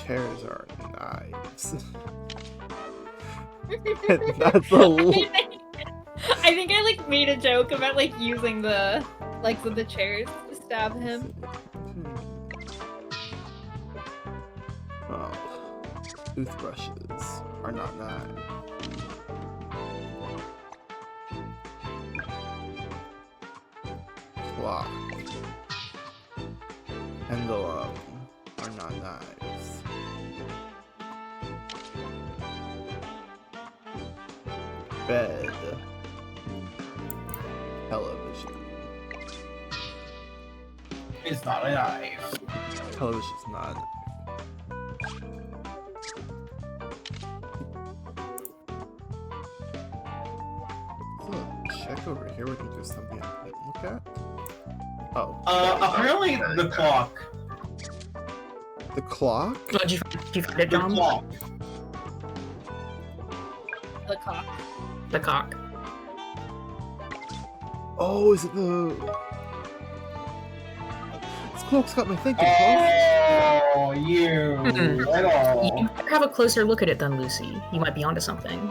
Chairs are knives. That's a I think I like made a joke about like using the legs of the chairs to stab him. Oh, toothbrushes are not knives. Clock. Pendulum are not knives. Bed. Television. It's not a knife. Television's not. Look, check over here. We can do something I didn't look at. Oh. Apparently the clock. The clock? Oh, did you find it, The Dom? clock. The cock. The cock. Oh, is it the... This clock's got me thinking, folks. Oh, you Hmm. at all. You better have a closer look at it then, Lucy. You might be onto something.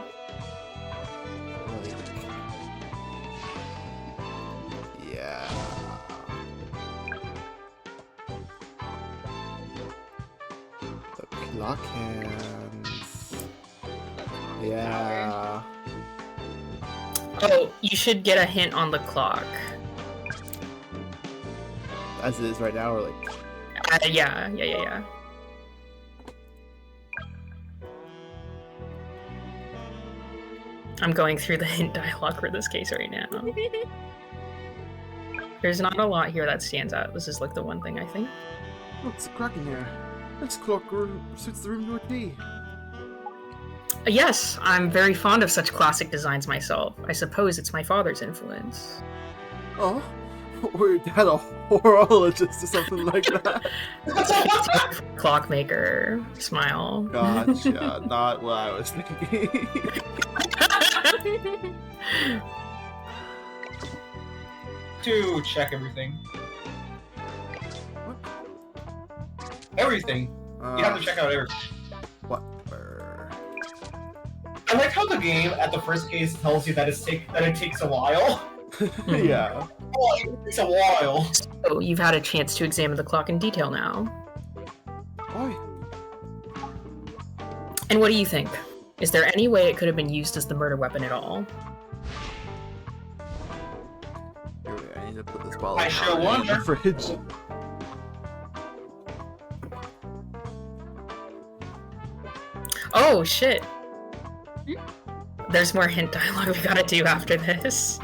Rock hands. Yeah. Oh, you should get a hint on the clock. As it is right now, or like. Yeah. I'm going through the hint dialogue for this case right now. There's not a lot here that stands out. This is like the one thing I think. What's cracking here? This clock room suits the room to a T. Yes, I'm very fond of such classic designs myself. I suppose it's my father's influence. Oh, or your dad a horologist or something like that. Clockmaker. Smile. Gotcha. Not what I was thinking. To check everything. What? Everything. You have to check out everything. What? I like how the game at the first case tells you that it takes a while. Yeah. Oh, it takes a while. So you've had a chance to examine the clock in detail now. Why? And what do you think? Is there any way it could have been used as the murder weapon at all? I need to put this bottle I sure in wonder. the fridge. Oh, shit. There's more hint dialogue we gotta do after this.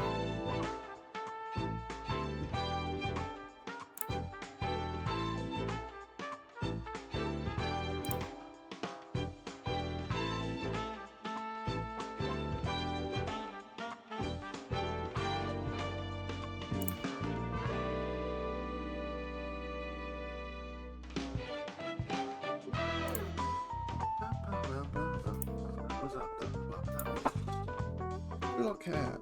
Look at.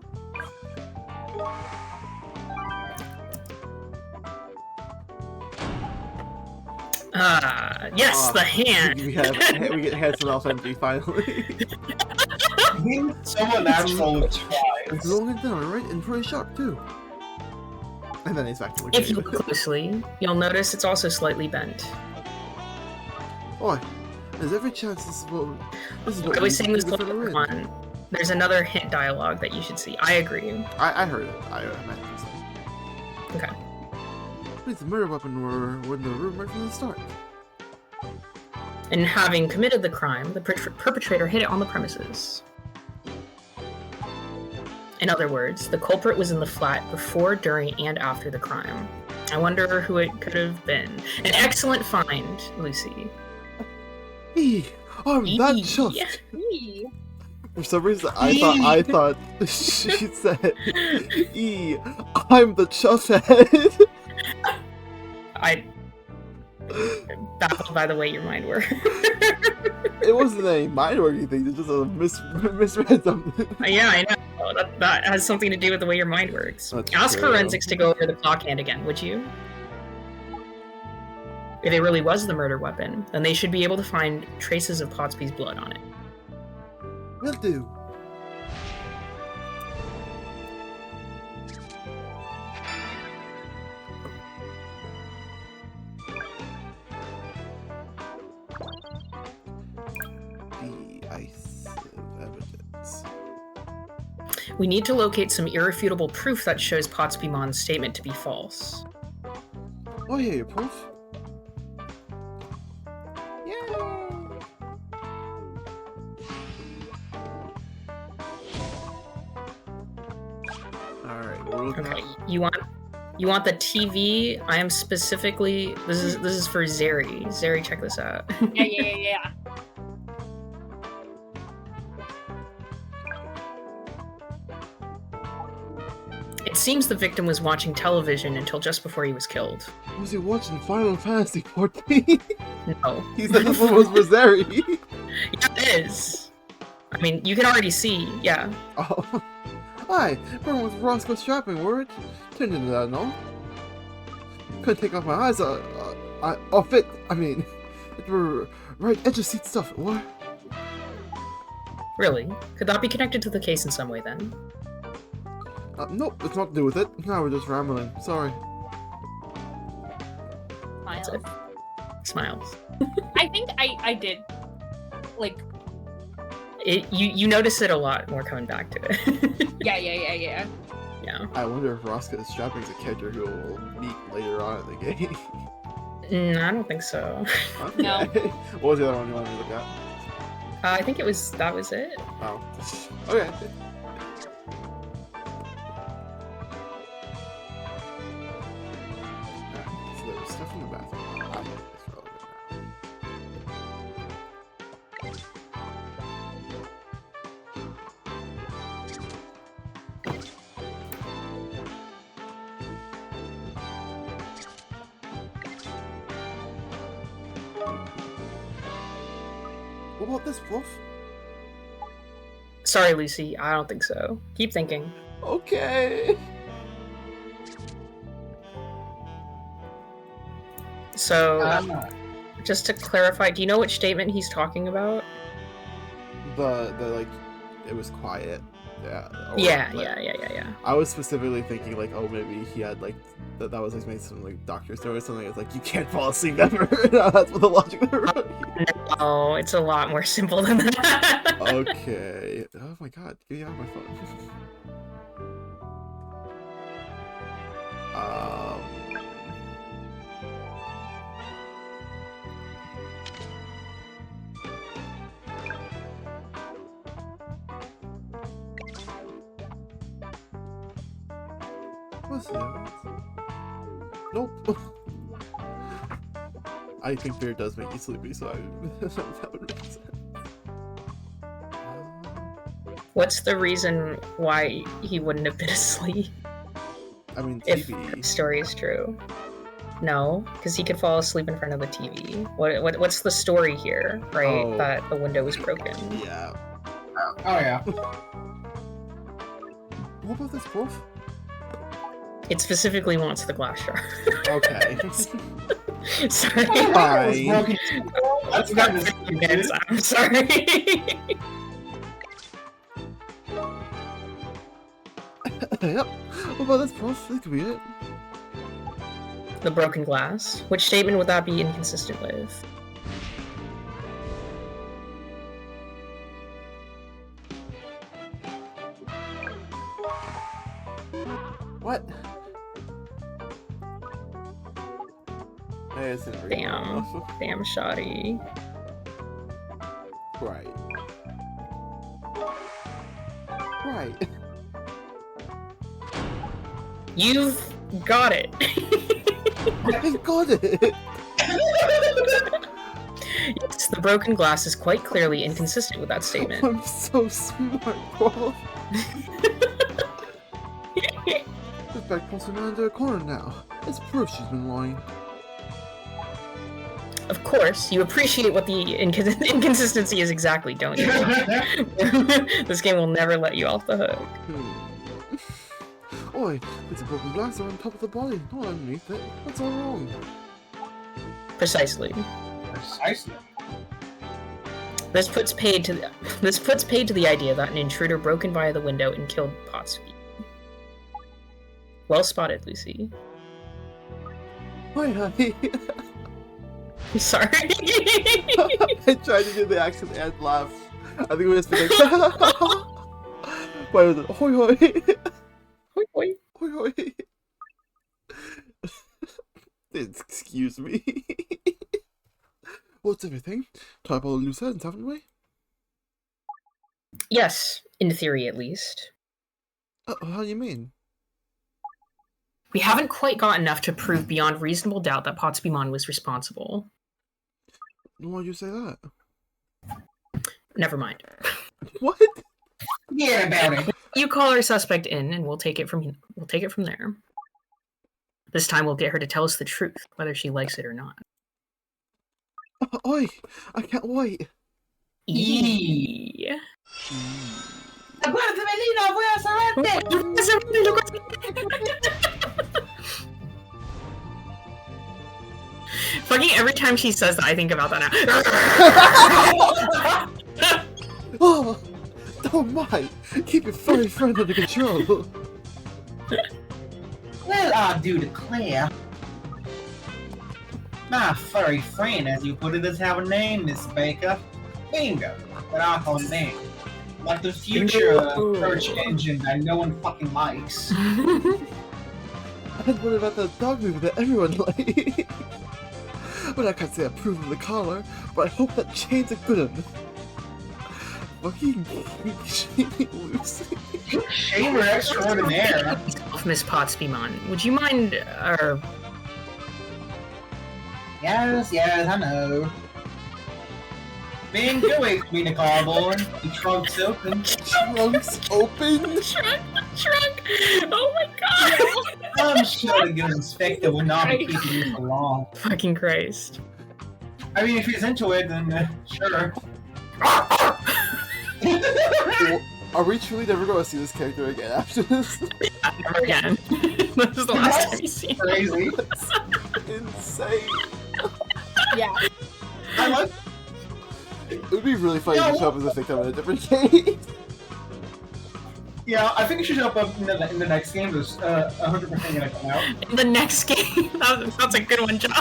Yes, the hand. We get hands off empty finally. Someone natural It's twice. long and down, right? And pretty sharp too. And then he's back to the If you cave. look closely, you'll notice it's also slightly bent. Boy, there's every chance this is what I was saying this for the before ring. on. There's another hint dialogue that you should see. I agree. I heard it. I meant to say. Okay. It's the murder weapon were in the room right from the start. And having committed the crime, the perpetrator hid it on the premises. In other words, the culprit was in the flat before, during, and after the crime. I wonder who it could have been. An excellent find, Lucy. I'm that Eee. chuffed. Eee. For some reason, I thought she said, I'm the chuff head. I'm baffled by the way your mind works. It wasn't a mind-working thing, it's just a misread something. Yeah, I know. That has something to do with the way your mind works. That's Ask true. forensics to go over the clock hand again, would you? If it really was the murder weapon, then they should be able to find traces of Potsby's blood on it. Will do. The ice of evidence. We need to locate some irrefutable proof that shows Potsbymon's statement to be false. Oh yeah, your proof? Alright, we're looking Okay, at... you want the TV? I am specifically this is for Zeri. Zeri, check this out. Yeah. It seems the victim was watching television until just before he was killed. Was he watching Final Fantasy 14? No. He said this one was Rosary. Yeah, it is. I mean, you can already see, yeah. Oh. Hi, everyone with Roscoe shopping word. Turned into that, no? Couldn't take off my eyes off it. I mean, it were right edge of seat stuff. What? Really? Could that be connected to the case in some way then? Nope, it's not to do with it. Now we're just rambling. Sorry. Smile. smiles. I think I did. Like, You notice it a lot more coming back to it. yeah. Yeah. I wonder if Roscoe Strapping's a character who will meet later on in the game. I don't think so. Okay. No. What was the other one you wanted to look at? I think that was it. Oh. Okay. Alright, so there was stuff in the bathroom. I don't know if it's relevant now. What about this, Wolf? Sorry, Lucy. I don't think so. Keep thinking. Okay. So, just to clarify, do you know which statement he's talking about? The like, it was quiet. Yeah. Or, Yeah. I was specifically thinking like, oh, maybe he had like that was like maybe some like doctor story or something. It's like you can't fall asleep ever. That's what the logic of it. No, it's a lot more simple than that. Okay. Oh my god, get me out of my phone. What's that? Nope. I think beer does make you sleepy, so that would make sense. What's the reason why he wouldn't have been asleep I mean, if TV. the story is true? No, because he could fall asleep in front of the TV. What's the story here, right? Oh. That the window was broken. Yeah. Oh yeah. What about this wolf? It specifically wants the glass jar. Okay. Sorry. Fine. That's Got kind of 50 minutes. I'm sorry. Yep. What about this wolf? That could be it. The broken glass. Which statement would that be inconsistent with? What? Hey, it's in Damn shoddy. Right. Right. You've got it. I got it. Yes, the broken glass is quite clearly inconsistent with that statement. I'm so smart, Wolf. This bag pulls him into a corner now. It's proof she's been lying. Of course, you appreciate what the inconsistency is exactly, don't you? This game will never let you off the hook. Oi, it's a broken glass on top of the body, not underneath it. That's all wrong. Precisely. Precisely. This puts paid to the idea that an intruder broke in via the window and killed Pottsby. Well spotted, Lucy. Oi, honey. Sorry. I tried to do the accent and laugh. I think it was like, why was it? Hoi hoi. Hoi, hoi. Hoi hoi. Excuse me. What's everything? Type all the loose ends, haven't we? Yes, in theory at least. How do you mean? We haven't quite got enough to prove beyond reasonable doubt that Pottsby was responsible. Why'd you say that? Never mind. What? Yeah, about it. You call our suspect in, and we'll take it from there. This time we'll get her to tell us the truth, whether she likes it or not. Oi! I can't wait. Yeah. Aguárdame, Lina, voy a saberte. Fucking every time she says that, I think about that now. Oh! Oh my! Keep your furry friend under control! Well, I do declare. My furry friend, as you put it, does have a name, Miss Baker. Bingo. But I call it name. Like the future search engine that no one fucking likes. And what about that dog movie that everyone likes? Well, I can't say I approve of the collar, but I hope that chain's a good one. Fucking shaming Lucy. Shamer extraordinaire. Miss Pottsbymon, would you mind, Yes, I know. Man, go away from me, the cardboard. The trunk's open. Trunks open? Trunk! Oh my god! I'm sure the good inspector will not be keeping you for long. Fucking Christ. I mean, if he's into it, then sure. Are we truly never going to see this character again after this? Yeah, never again. This is the last time you see him. Crazy. Insane. Yeah. I like. It would be really funny to show up as a victim in a different game. Yeah, I think you should show up in the next game. There's 100% gonna come out. In the next game? That's a good one, John.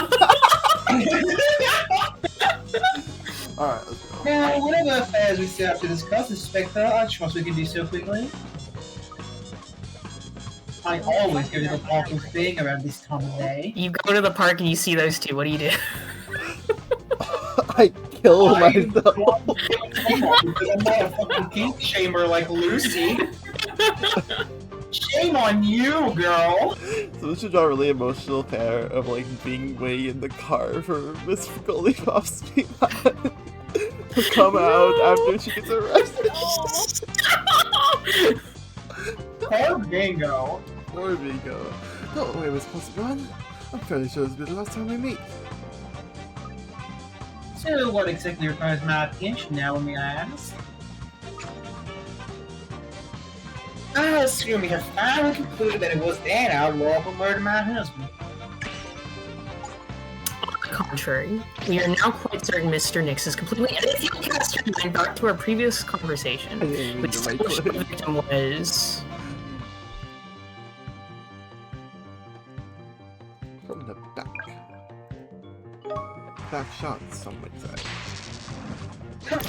Alright, let's go. Now, whatever affairs we still have to discuss, Inspector, I trust we can do so quickly. I always go to the parking thing around this time of day. You go to the park and you see those two, what do you do? I kill myself. Because I'm not a fucking kink shamer like Lucy. Shame on you, girl! So this should draw a really emotional pair of like being way in the car for Miss Goldie Pottsbymon to come out after she gets arrested. Poor Bingo. Poor Bingo. Don't worry, Miss Pottsbymon. I'm fairly sure this will be the last time we meet. So, what exactly requires my attention now, may I ask? I assume you have finally concluded that it was that outlaw who murdered my husband. On the contrary, we are now quite certain Mr. Nix is completely... And if you cast your mind back to our previous conversation, which established the victim was... From the back. Back shots, some would say.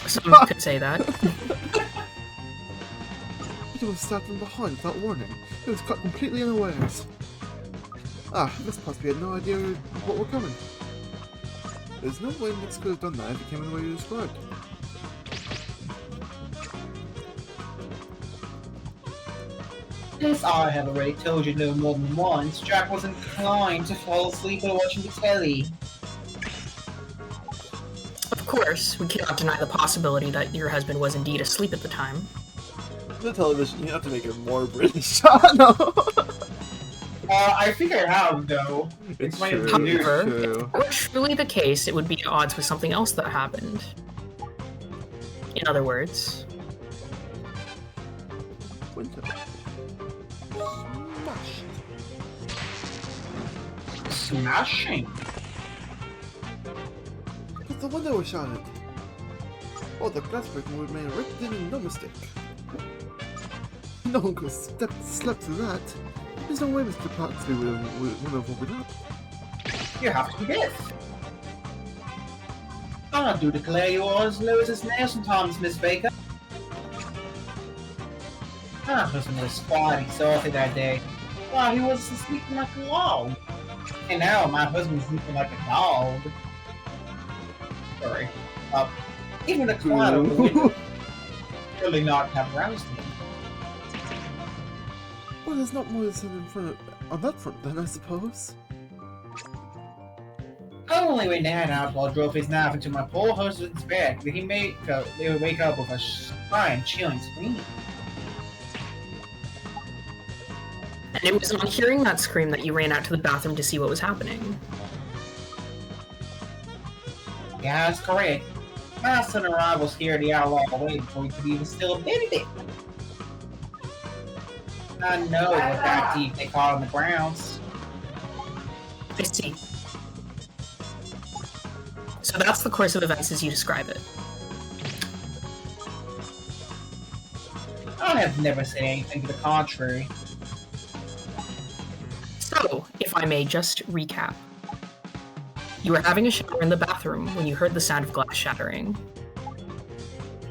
Some could say that. It was stabbed from behind without warning. It was cut completely unawares. Ah, Miss Pottsby had no idea what were coming. There's no way Nix could have done that if it came in the way you described. As I have already told you no more than once, Jack was inclined to fall asleep while watching the telly. Of course, we cannot deny the possibility that your husband was indeed asleep at the time. The television, you have to make it more British. No. I think I have, though. It's my true, opinion. it's true. If it were truly the case, it would be at odds with something else that happened. In other words... Winter. Smashing. But the window was shattered. Oh, the glass breaking would have made a ripped in and no mistake. No one could have slept through that. There's no way Mr. Pottsby would have opened up. You have to be deaf. I do declare you are as low as his nails sometimes, Miss Baker. My husband was quite exhausted that day. Well, he was sleeping like a log. And now my husband's sleeping like a dog. Sorry. Even the quiet over the window really not have roused me. Well, there's not more to say on that front then, I suppose. Only when that outlaw drove his knife into my poor husband's bed did he would wake up with a spine chilling scream. And it was on hearing that scream that you ran out to the bathroom to see what was happening. Yeah, that's correct. My son and I was here the outlaw away before he could even still admit it. I know it was that deep they caught on the grounds. I see. So that's the course of events as you describe it. I have never said anything to the contrary. So, if I may just recap. You were having a shower in the bathroom when you heard the sound of glass shattering.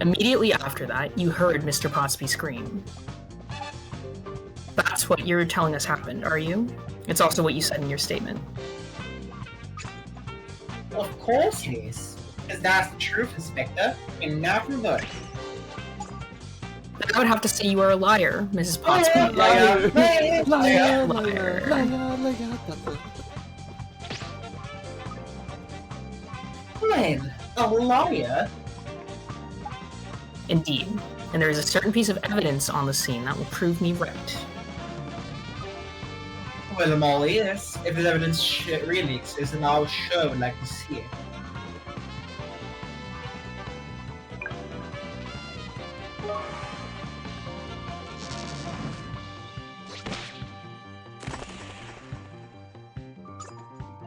Immediately after that, you heard Mr. Pottsby scream. That's what you're telling us happened, are you? It's also what you said in your statement. Of course it is. Because that's the truth, Inspector, and nothing but. I would have to say you are a liar, Mrs. Pottsby. Glenn, a liar? Indeed. And there is a certain piece of evidence on the scene that will prove me right. Well, I'm all ears. If the evidence really exists, then I would sure would like to see it.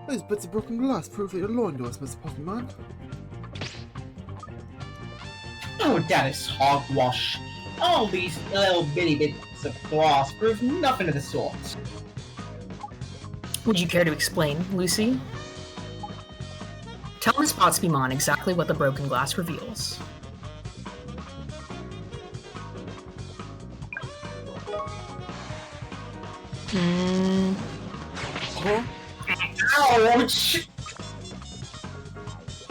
Those bits of broken glass prove that you're lying to us, Mr. Pottyman. Oh, that is hogwash. All these little bitty bits of glass prove nothing of the sort. Would you care to explain, Lucy? Tell Miss Pottsby exactly what the broken glass reveals. Huh? Ouch!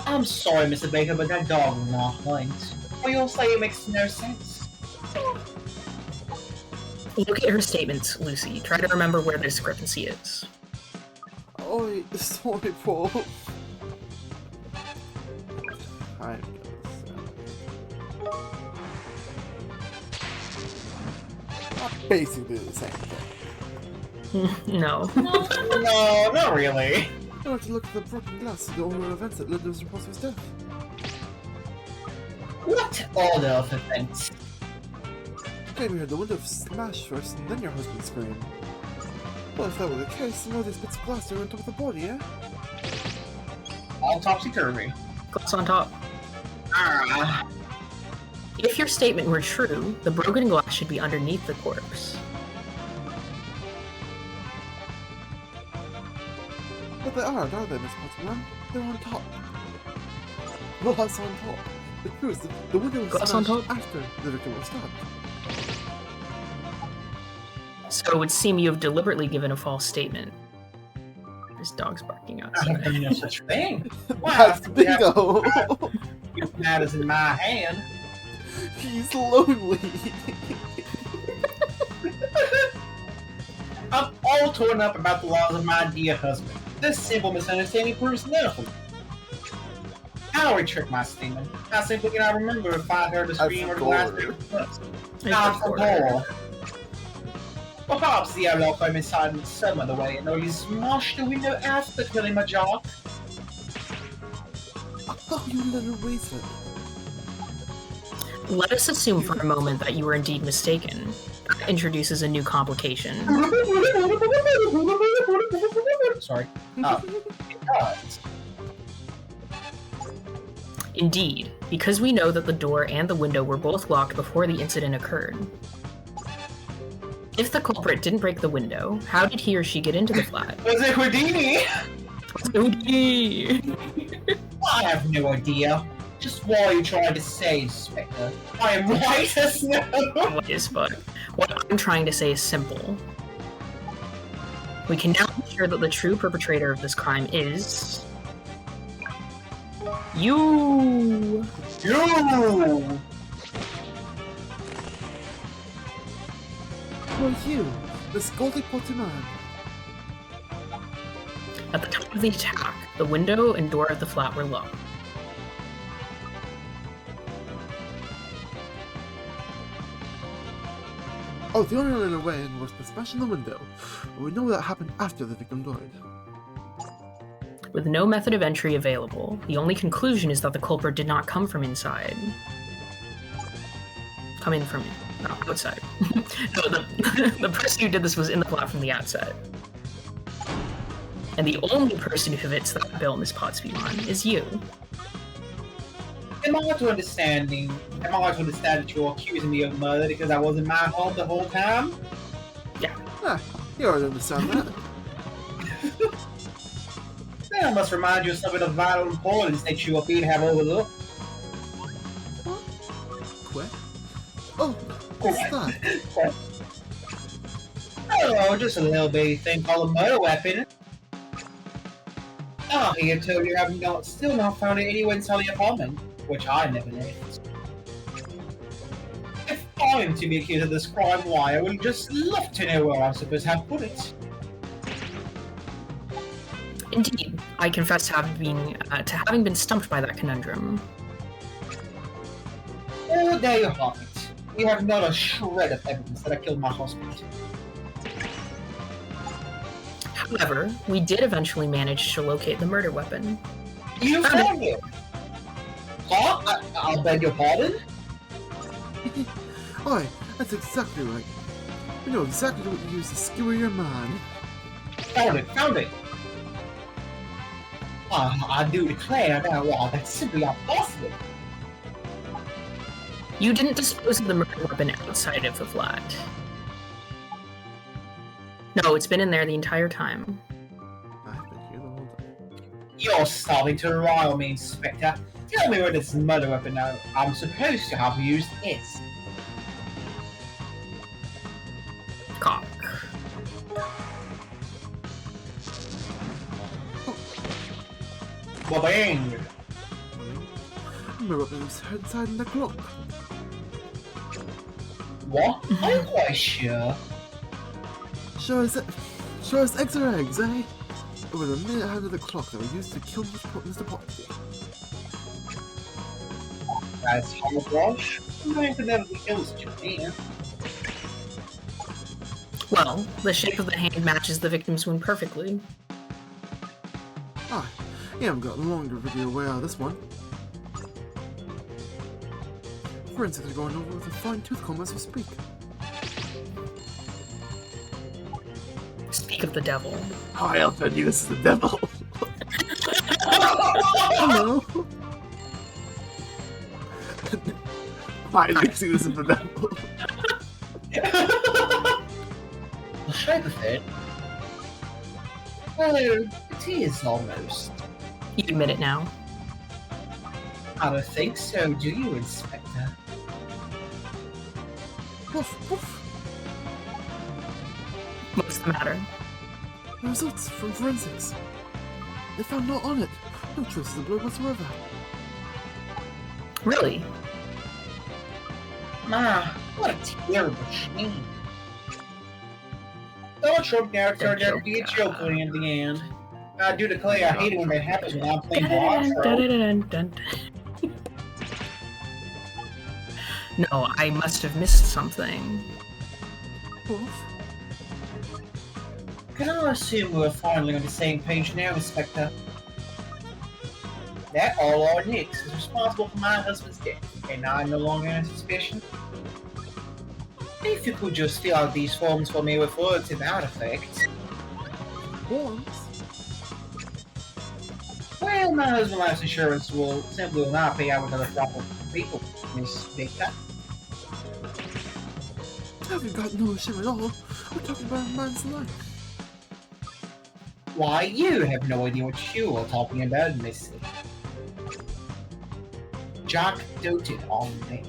I'm sorry, Mr. Baker, but that dog will not hunt. What you'll say makes no sense. Look at her statements, Lucy. Try to remember where the discrepancy is. Oh, sorry, Paul. Basically the same thing. No. No, not really. I want to look at the broken glass of the order of events that led to Mr. Pottsby's death. What order of events? Maybe we heard the window smash first and then your husband scream. Well, if that were the case, then all these bits of glass are on top of the body, eh? All topsy-turvy. Glass on top. Ah. If your statement were true, the broken glass should be underneath the corpse. But they aren't they, Miss Pottsby? They're on top. Glass on top. The truth is, the window was Glass on smashed top? after the victim was stabbed. So it would seem you have deliberately given a false statement. This dog's barking I outside. have no such thing. Why? That's bingo! If matters in my hand. He's lonely! I'm all torn up about the laws of my dear husband. This simple misunderstanding proves nothing. How I trick my statement? How simply can I remember if I heard a scream or the last bit of dust? Not from Paul. Perhaps the airlock I'm inside in some other way and only smashed the window after killing my job. Oh, you little raisin. Let us assume for a moment that you were indeed mistaken. That introduces a new complication. Sorry. It does. Indeed, because we know that the door and the window were both locked before the incident occurred. If the culprit didn't break the window, how did he or she get into the flat? Was it Houdini? Houdini! I have no idea. Just what are you trying to say, Inspector? I am white as snow! What is fuck? What I'm trying to say is simple. We can now be sure that the true perpetrator of this crime is... you! You! Well, you, this Goldie Pottyman. At the time of the attack, the window and door of the flat were locked. Oh, the owner ran away and was smashing the window. But we know that happened after the victim died. With no method of entry available, the only conclusion is that the culprit did not come from inside. Come in from outside. No, the person who did this was in the flat from the outset. And the only person who fits that bill, Miss Pottsby, is you. Am I to understand that you're accusing me of murder because I was in my home the whole time? Ah, you already understand that. I must remind you of something of vital importance that you appear to have overlooked. What? Oh, what's that? Oh, just a little bitty thing called a murder weapon. Oh, here too, you have still not found it anywhere inside the apartment, which I never noticed. If I'm to be accused of this crime, why, I would just love to know where I'm supposed to have put it. Indeed, I confess to having been stumped by that conundrum. Oh, there you have it. We have not a shred of evidence that I killed my husband. However, we did eventually manage to locate the murder weapon. You found it! Huh? I'll beg your pardon? Aye, that's exactly right. We know exactly what you used to skewer your man. Found it! I do declare now, wow, that's simply impossible. You didn't dispose of the murder weapon outside of the flat. No, it's been in there the entire time. I've been here the whole time. You're starting to rile me, Inspector. Tell me where this murder weapon I'm supposed to have used is. Cock. Ba-bang! My weapon was inside in the clock. What? Are you quite sure? Sure as eggs are eggs, eh? It was a minute ahead of the clock that we used to kill Mr. Potsy. That's hogwash. I could never be killed such a man. Well, the shape of the hand matches the victim's wound perfectly. Ah, you haven't got long to figure your way out of this one. Forensics are going over with a fine-tooth comb as we speak. Speak of the devil. Oh, I'll tell you this is the devil. Hello. Why do you see this is the devil? The shape of it? Well, it is almost. You admit it now. I don't think so, do you, Inspector? Woof, woof. What's the matter? The results from forensics. They found naught on it. No traces of blood whatsoever. Really? What a terrible shame. Donald Trump now turned out to be a joker in the end. I do declare I hate it when that happens when I'm playing Block. No, I must have missed something. Woof. Can I assume we're finally on the same page now, Inspector? That all our Nix is responsible for my husband's death, and I'm no longer in suspicion. If you could just fill out these forms for me with words to that effect. Forms? Well, my husband's life insurance will simply not pay out another crop of people, Miss Baker. I've got no shame at all. We're talking about a man's life. Why, you have no idea what you are talking about, Missy. Jack doted on me.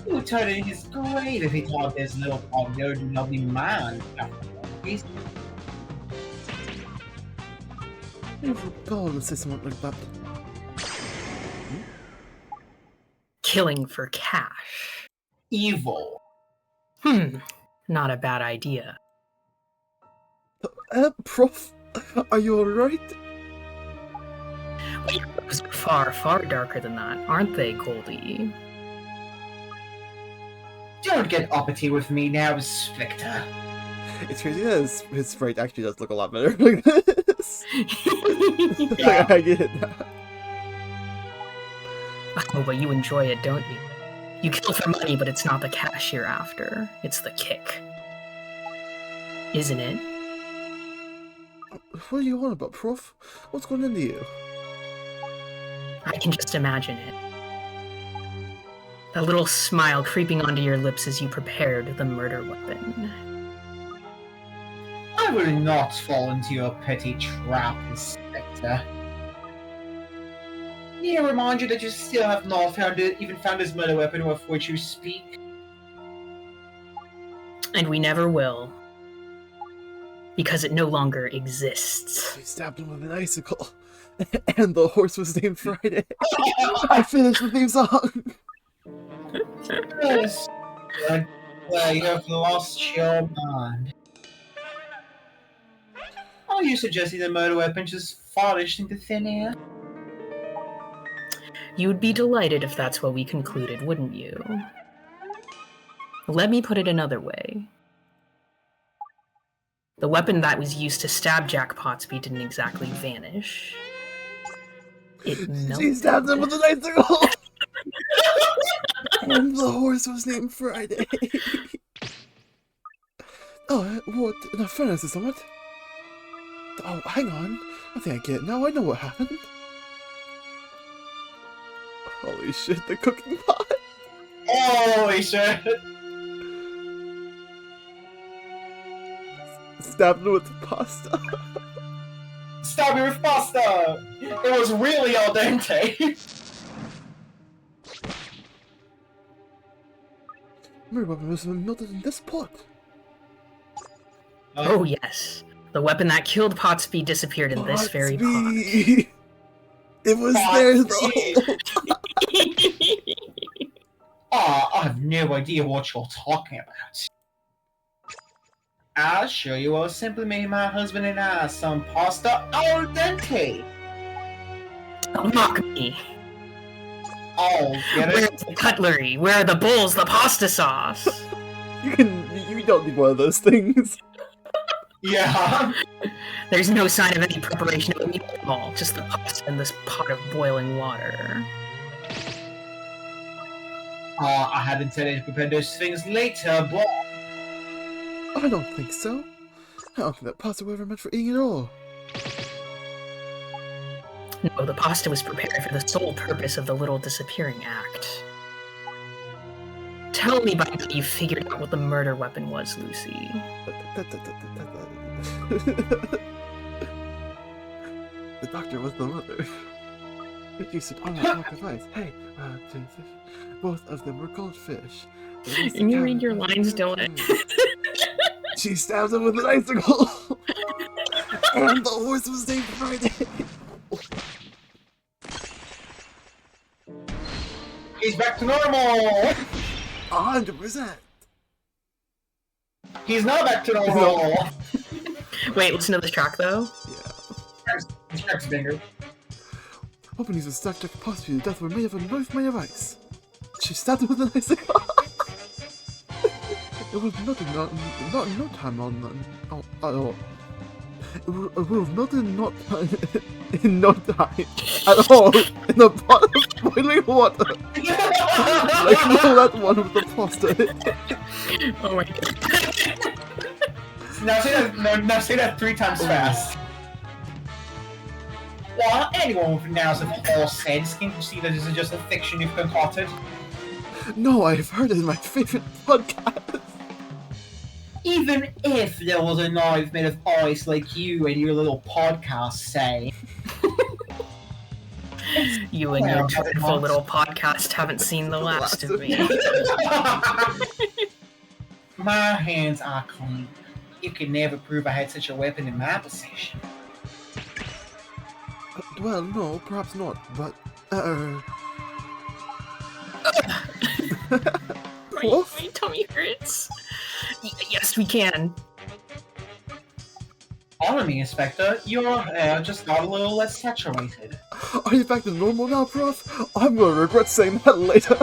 He would turn in his grave if he thought this little pug-nosed lovely man after all. Never God to say something like that. Killing for cash. Evil. Not a bad idea. Prof, are you alright? Well, your motives are far, far darker than that, aren't they, Goldie? Don't get uppity with me now, Inspector. It's crazy that his sprite actually does look a lot better like this. Yeah. I get it now. Oh, but you enjoy it, don't you? You kill for money, but it's not the cash you're after. It's the kick. Isn't it? What are you on about, Prof? What's going into you? I can just imagine it. A little smile creeping onto your lips as you prepared the murder weapon. I will not fall into your petty trap, Inspector. Need I remind you that you still have not even found his murder weapon of which you speak? And we never will. Because it no longer exists. She stabbed him with an icicle. And the horse was named Friday. I finished the theme song. Yes. Well, you have lost your mind. Are you suggesting the murder weapon just vanished into thin air? You would be delighted if that's what we concluded, wouldn't you? Let me put it another way. The weapon that was used to stab Jack Potsby didn't exactly vanish. It melted. She stabbed him with an icicle! And the horse was named Friday. Oh, what? In fairness, is what? Oh, hang on. I think I get it now. I know what happened. Holy shit, the cooking pot! Holy shit! Stabbed him with pasta. Stab me with pasta! It was really al dente! My weapon was melted in this pot. Oh yes. The weapon that killed Potsby disappeared in this very pot. Potsby. It was there, though. I have no idea what you're talking about. I'll show you. I simply made my husband and I some pasta al dente. Don't mock me. Oh, get it? Where's the cutlery? Where are the bowls, the pasta sauce? You don't need one of those things. Yeah. There's no sign of any preparation of a meal at all. Just the pasta and this pot of boiling water. I had intended to prepare those things later, but... I don't think so. I don't think that pasta was ever meant for eating at all. No, the pasta was prepared for the sole purpose of the little disappearing act. Tell me by now you figured out what the murder weapon was, Lucy. The doctor was the mother. You said, oh, my advice. Hey, both of them were goldfish. Can you read your lines, Dylan? She stabbed him with an icicle. And the horse was named Friday. He's back to normal! 100%. He's not back to normal! Wait, listen to this track, though. Tracks finger. Openings were stuck Jack Potsby to death were made of a knife made of ice. She stabbed him with an icicle. It was not no time on at all. It was not in no time at all in a pot of boiling water. Like that one with the pasta. Oh my god. Now say that 3 times fast. Well, anyone with nouns of all sense can see that this is just a fiction you've concocted. No, I've heard it in my favorite podcast. Even if there was a knife made of ice like you and your little podcast say. You and your beautiful little podcast haven't seen the last of me. My hands are clean. You can never prove I had such a weapon in my possession. Well, no, perhaps not, but, my tummy hurts. Yes, we can. Honor me, Inspector. Your hair just got a little less saturated. Are you back to normal now, Prof? I'm gonna regret saying that later.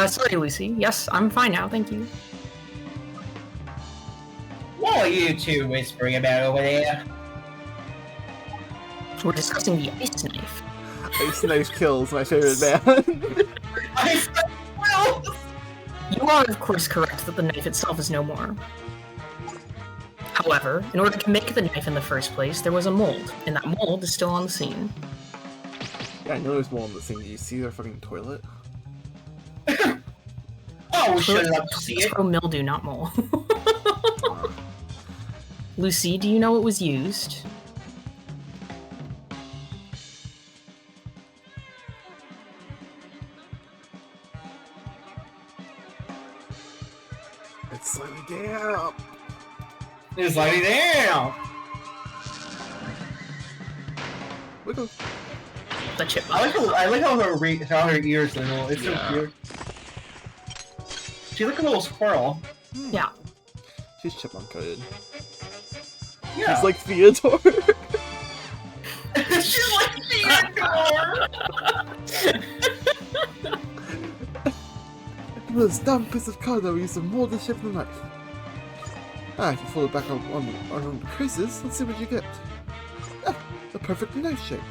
Sorry, Lucy. Yes, I'm fine now, thank you. What are you two whispering about over there? We're discussing the ice knife. Ice knife kills, my favorite man. You are, of course, correct that the knife itself is no more. However, in order to make the knife in the first place, there was a mold, and that mold is still on the scene. Yeah, I know there's more on the scene. Do you see their fucking toilet? Oh, we should love to see it. It's mildew, not mole. Lucy, do you know what was used? It's slightly down. It's sliding down. Wiggle. The chipmunk. I like how her ears are little. It's so cute. She's like a little squirrel. Yeah. She's chipmunk coded. Yeah. She's like Theodore. She's like Theodore. With this damn piece of card that we used to mold the shape of the knife. Ah, if you fold it back on the creases, let's see what you get. Ah, a perfect knife shape.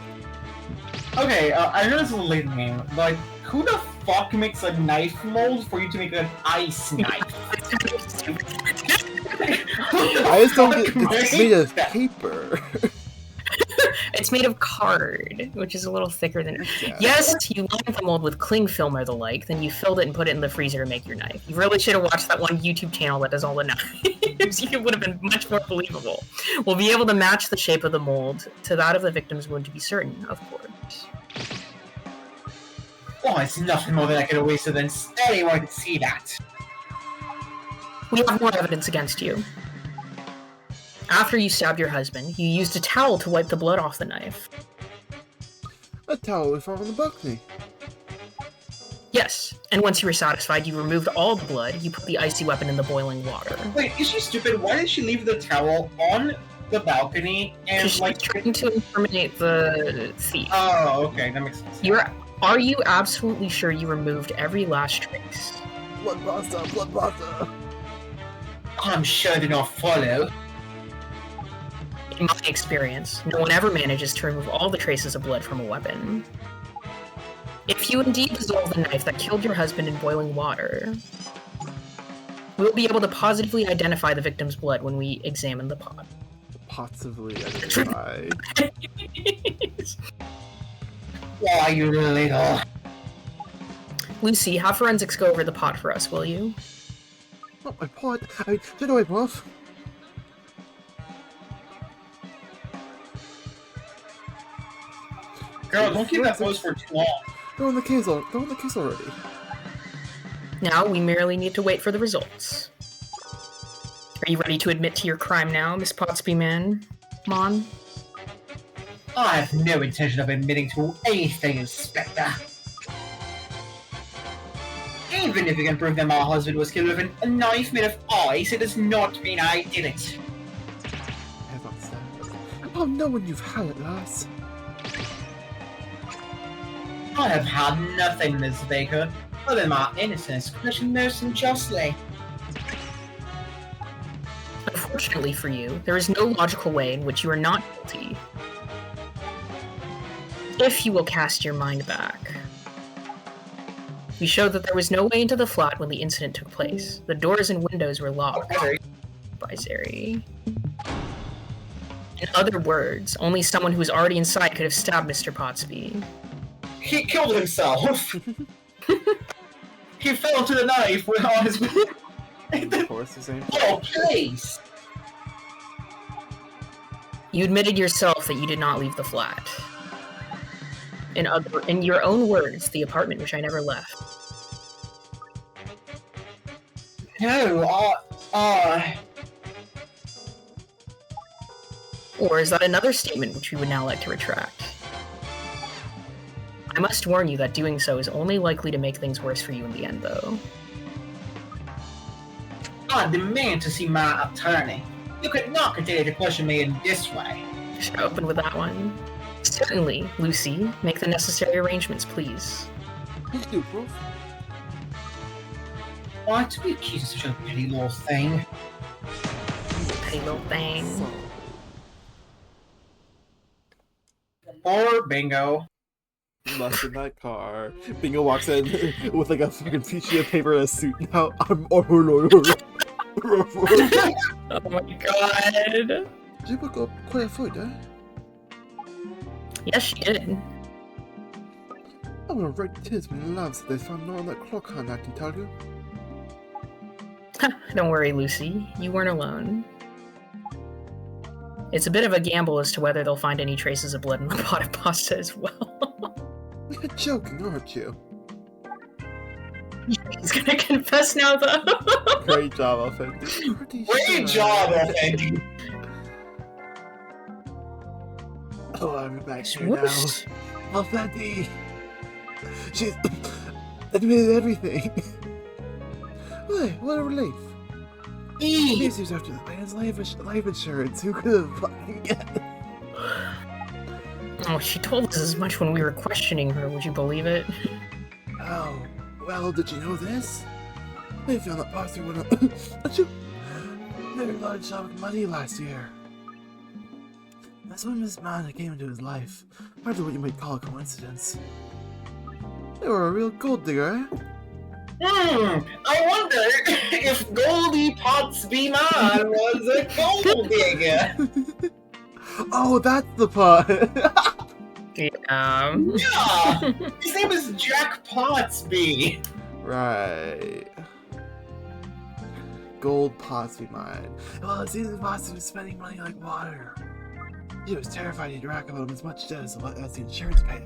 Okay, I know this is a Layton game. Like, who the fuck makes a knife mold for you to make an ice knife? I just don't get it's made of paper. It's made of card, which is a little thicker than... Yeah. Yes, you lined the mold with cling film or the like, then you filled it and put it in the freezer to make your knife. You really should have watched that one YouTube channel that does all the knives. It would have been much more believable. We'll be able to match the shape of the mold to that of the victim's wound to be certain, of course. Oh, it's nothing more than I could have wasted than anyone could see that. We have more evidence against you. After you stabbed your husband, you used a towel to wipe the blood off the knife. A towel we found on the balcony. Yes, and once you were satisfied you removed all the blood, you put the icy weapon in the boiling water. Wait, is she stupid? Why did she leave the towel on the balcony and She's like trying to incriminate the thief. Oh, okay, that makes sense. Are you absolutely sure you removed every last trace? Blood pasta, blood pasta. I'm sure did not follow. In my experience, no one ever manages to remove all the traces of blood from a weapon. If you indeed dissolve the knife that killed your husband in boiling water, we'll be able to positively identify the victim's blood when we examine the pot. Possibly identify. Why, you little... Lucy, have forensics go over the pot for us, will you? Not my pot. I mean, get away, boss. Girl, don't keep that pose for too long. Throw in the case already. Now, we merely need to wait for the results. Are you ready to admit to your crime now, Miss Potsby Mon? I have no intention of admitting to anything, Inspector. Even if you can prove that my husband was killed with a knife made of ice, it does not mean I did it. I have not said. Oh, no one you've had it, lass. I have had nothing, Miss Baker, other than my innocence, questioned most unjustly. Unfortunately for you, there is no logical way in which you are not guilty. If you will cast your mind back. We show that there was no way into the flat when the incident took place. The doors and windows were locked by Zeri. In other words, only someone who was already inside could have stabbed Mr. Potsby. He killed himself! He fell to the knife with all his... Of course, the same. Oh, please! You admitted yourself that you did not leave the flat. In your own words, the apartment which I never left. No, Or is that another statement which we would now like to retract? I must warn you that doing so is only likely to make things worse for you in the end, though. I demand to see my attorney. You could not continue to question me in this way. Should I open with that one? Certainly, Lucy. Make the necessary arrangements, please. Please do, Prof. Why to be accused of such a petty little thing? Petty little thing. Or bingo. Less in that car. Bingo walks in with like a fucking piece of paper and a suit. Now I'm. Oh my god. Did you book up quite a food, eh? Yes, she did. I'm gonna write to Tisman and Lance that they found no on that clock hand, I can tell you. Don't worry, Lucy. You weren't alone. It's a bit of a gamble as to whether they'll find any traces of blood in the pot of pasta as well. You're joking, aren't you? He's gonna confess now, though. Great job, Effendi. Great job, Effendi. Oh, I'm back here now. Whoops. Effendi! She's admitted everything. Why, what a relief. He's after the man's life insurance. Who could have fucking guessed? Oh, she told us as much when we were questioning her. Would you believe it? Oh, well, did you know this? They found that pasta went up. Their large shop of money last year. That's when Miss Mana came into his life. Hardly what you might call a coincidence. They were a real gold digger, eh? I wonder if Goldie Pottsby Man was a gold digger. Oh, that's the part! Yeah. Yeah, his name is Jack Pottsby. Right. Gold Pottsby mine. Well, it seems Pottsby was spending money like water. He was terrified he'd rack up as much debt as the insurance paid.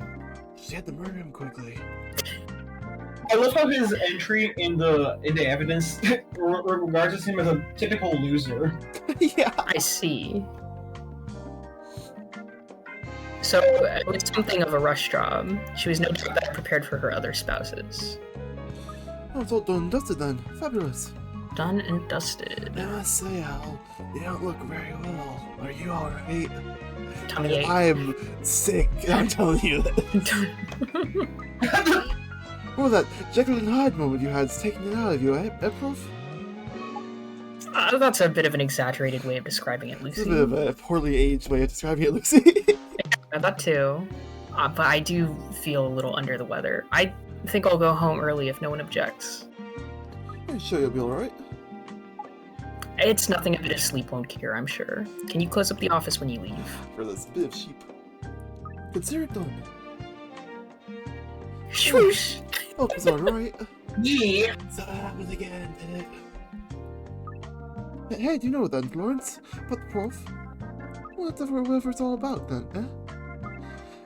She had to murder him quickly. I love how his entry in the evidence regards him as a typical loser. Yeah. I see. So, it was something of a rush job. She was no doubt that prepared for her other spouses. Oh, it's all done and dusted then. Fabulous. Done and dusted. I must say, Al, you don't look very well. Are you alright? Tummy ache. I'm sick, I'm telling you that. What was that Jekyll and Hyde moment you had taking it out of you, eh, Prof? That's a bit of an exaggerated way of describing it, It's Lucy. a bit of a poorly aged way of describing it, Lucy. That too. But I do feel a little under the weather. I think I'll go home early if no one objects. I'm sure you'll be alright. It's nothing a bit of sleep won't cure, I'm sure. Can you close up the office when you leave? For this bit of sheep. Consider it done. Swoosh! Hope it's alright. Yeah. So that happened again, did it? Hey, do you know then, Florence? But the Prof? Whatever it's all about then, eh?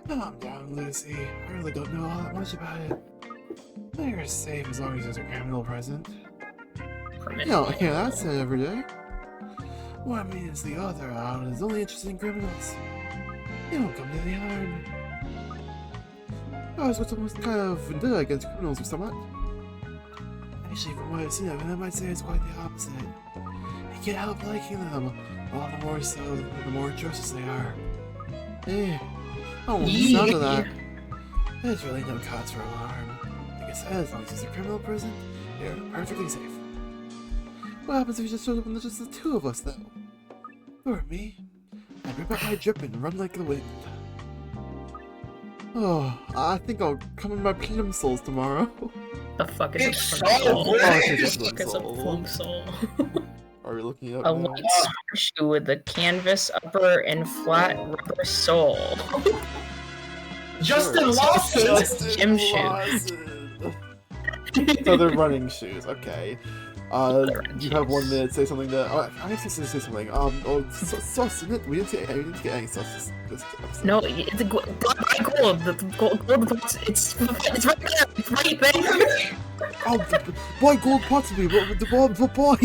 Calm down, Lucy. I really don't know all that much about it. You're safe as long as there's a criminal present. No, I can't ask that every day. What I mean is the author out is only interested in criminals. They don't come to any harm. I was almost kind of vendetta against criminals or somewhat. Actually, from what I've seen of them, I might say it's quite the opposite. You can't help liking them, all the more so the more atrocious they are. Eh, I won't sound of that. There's really no cause for alarm. Like I said, as long as it's a criminal prison, you're perfectly safe. What happens if you just showed up and there's just the two of us, though? Or me? I'd rip out my drip and run like the wind. Oh, I think I'll come in my plimsolls tomorrow. The fuck is It's a so plum good. The fuck is a plum sole? Are we looking it up A now? light sport shoe with a canvas upper and flat rubber sole. Justin Lawson. Justin Gym shoe. Lawson. So they're running shoes, okay. You have 1 minute to say something that. Oh, I have to say something. Sauce, we didn't get any sauce this episode. No, it's a gold. The gold. It's right there. It's right there. Oh, boy, gold pots to me, but boy.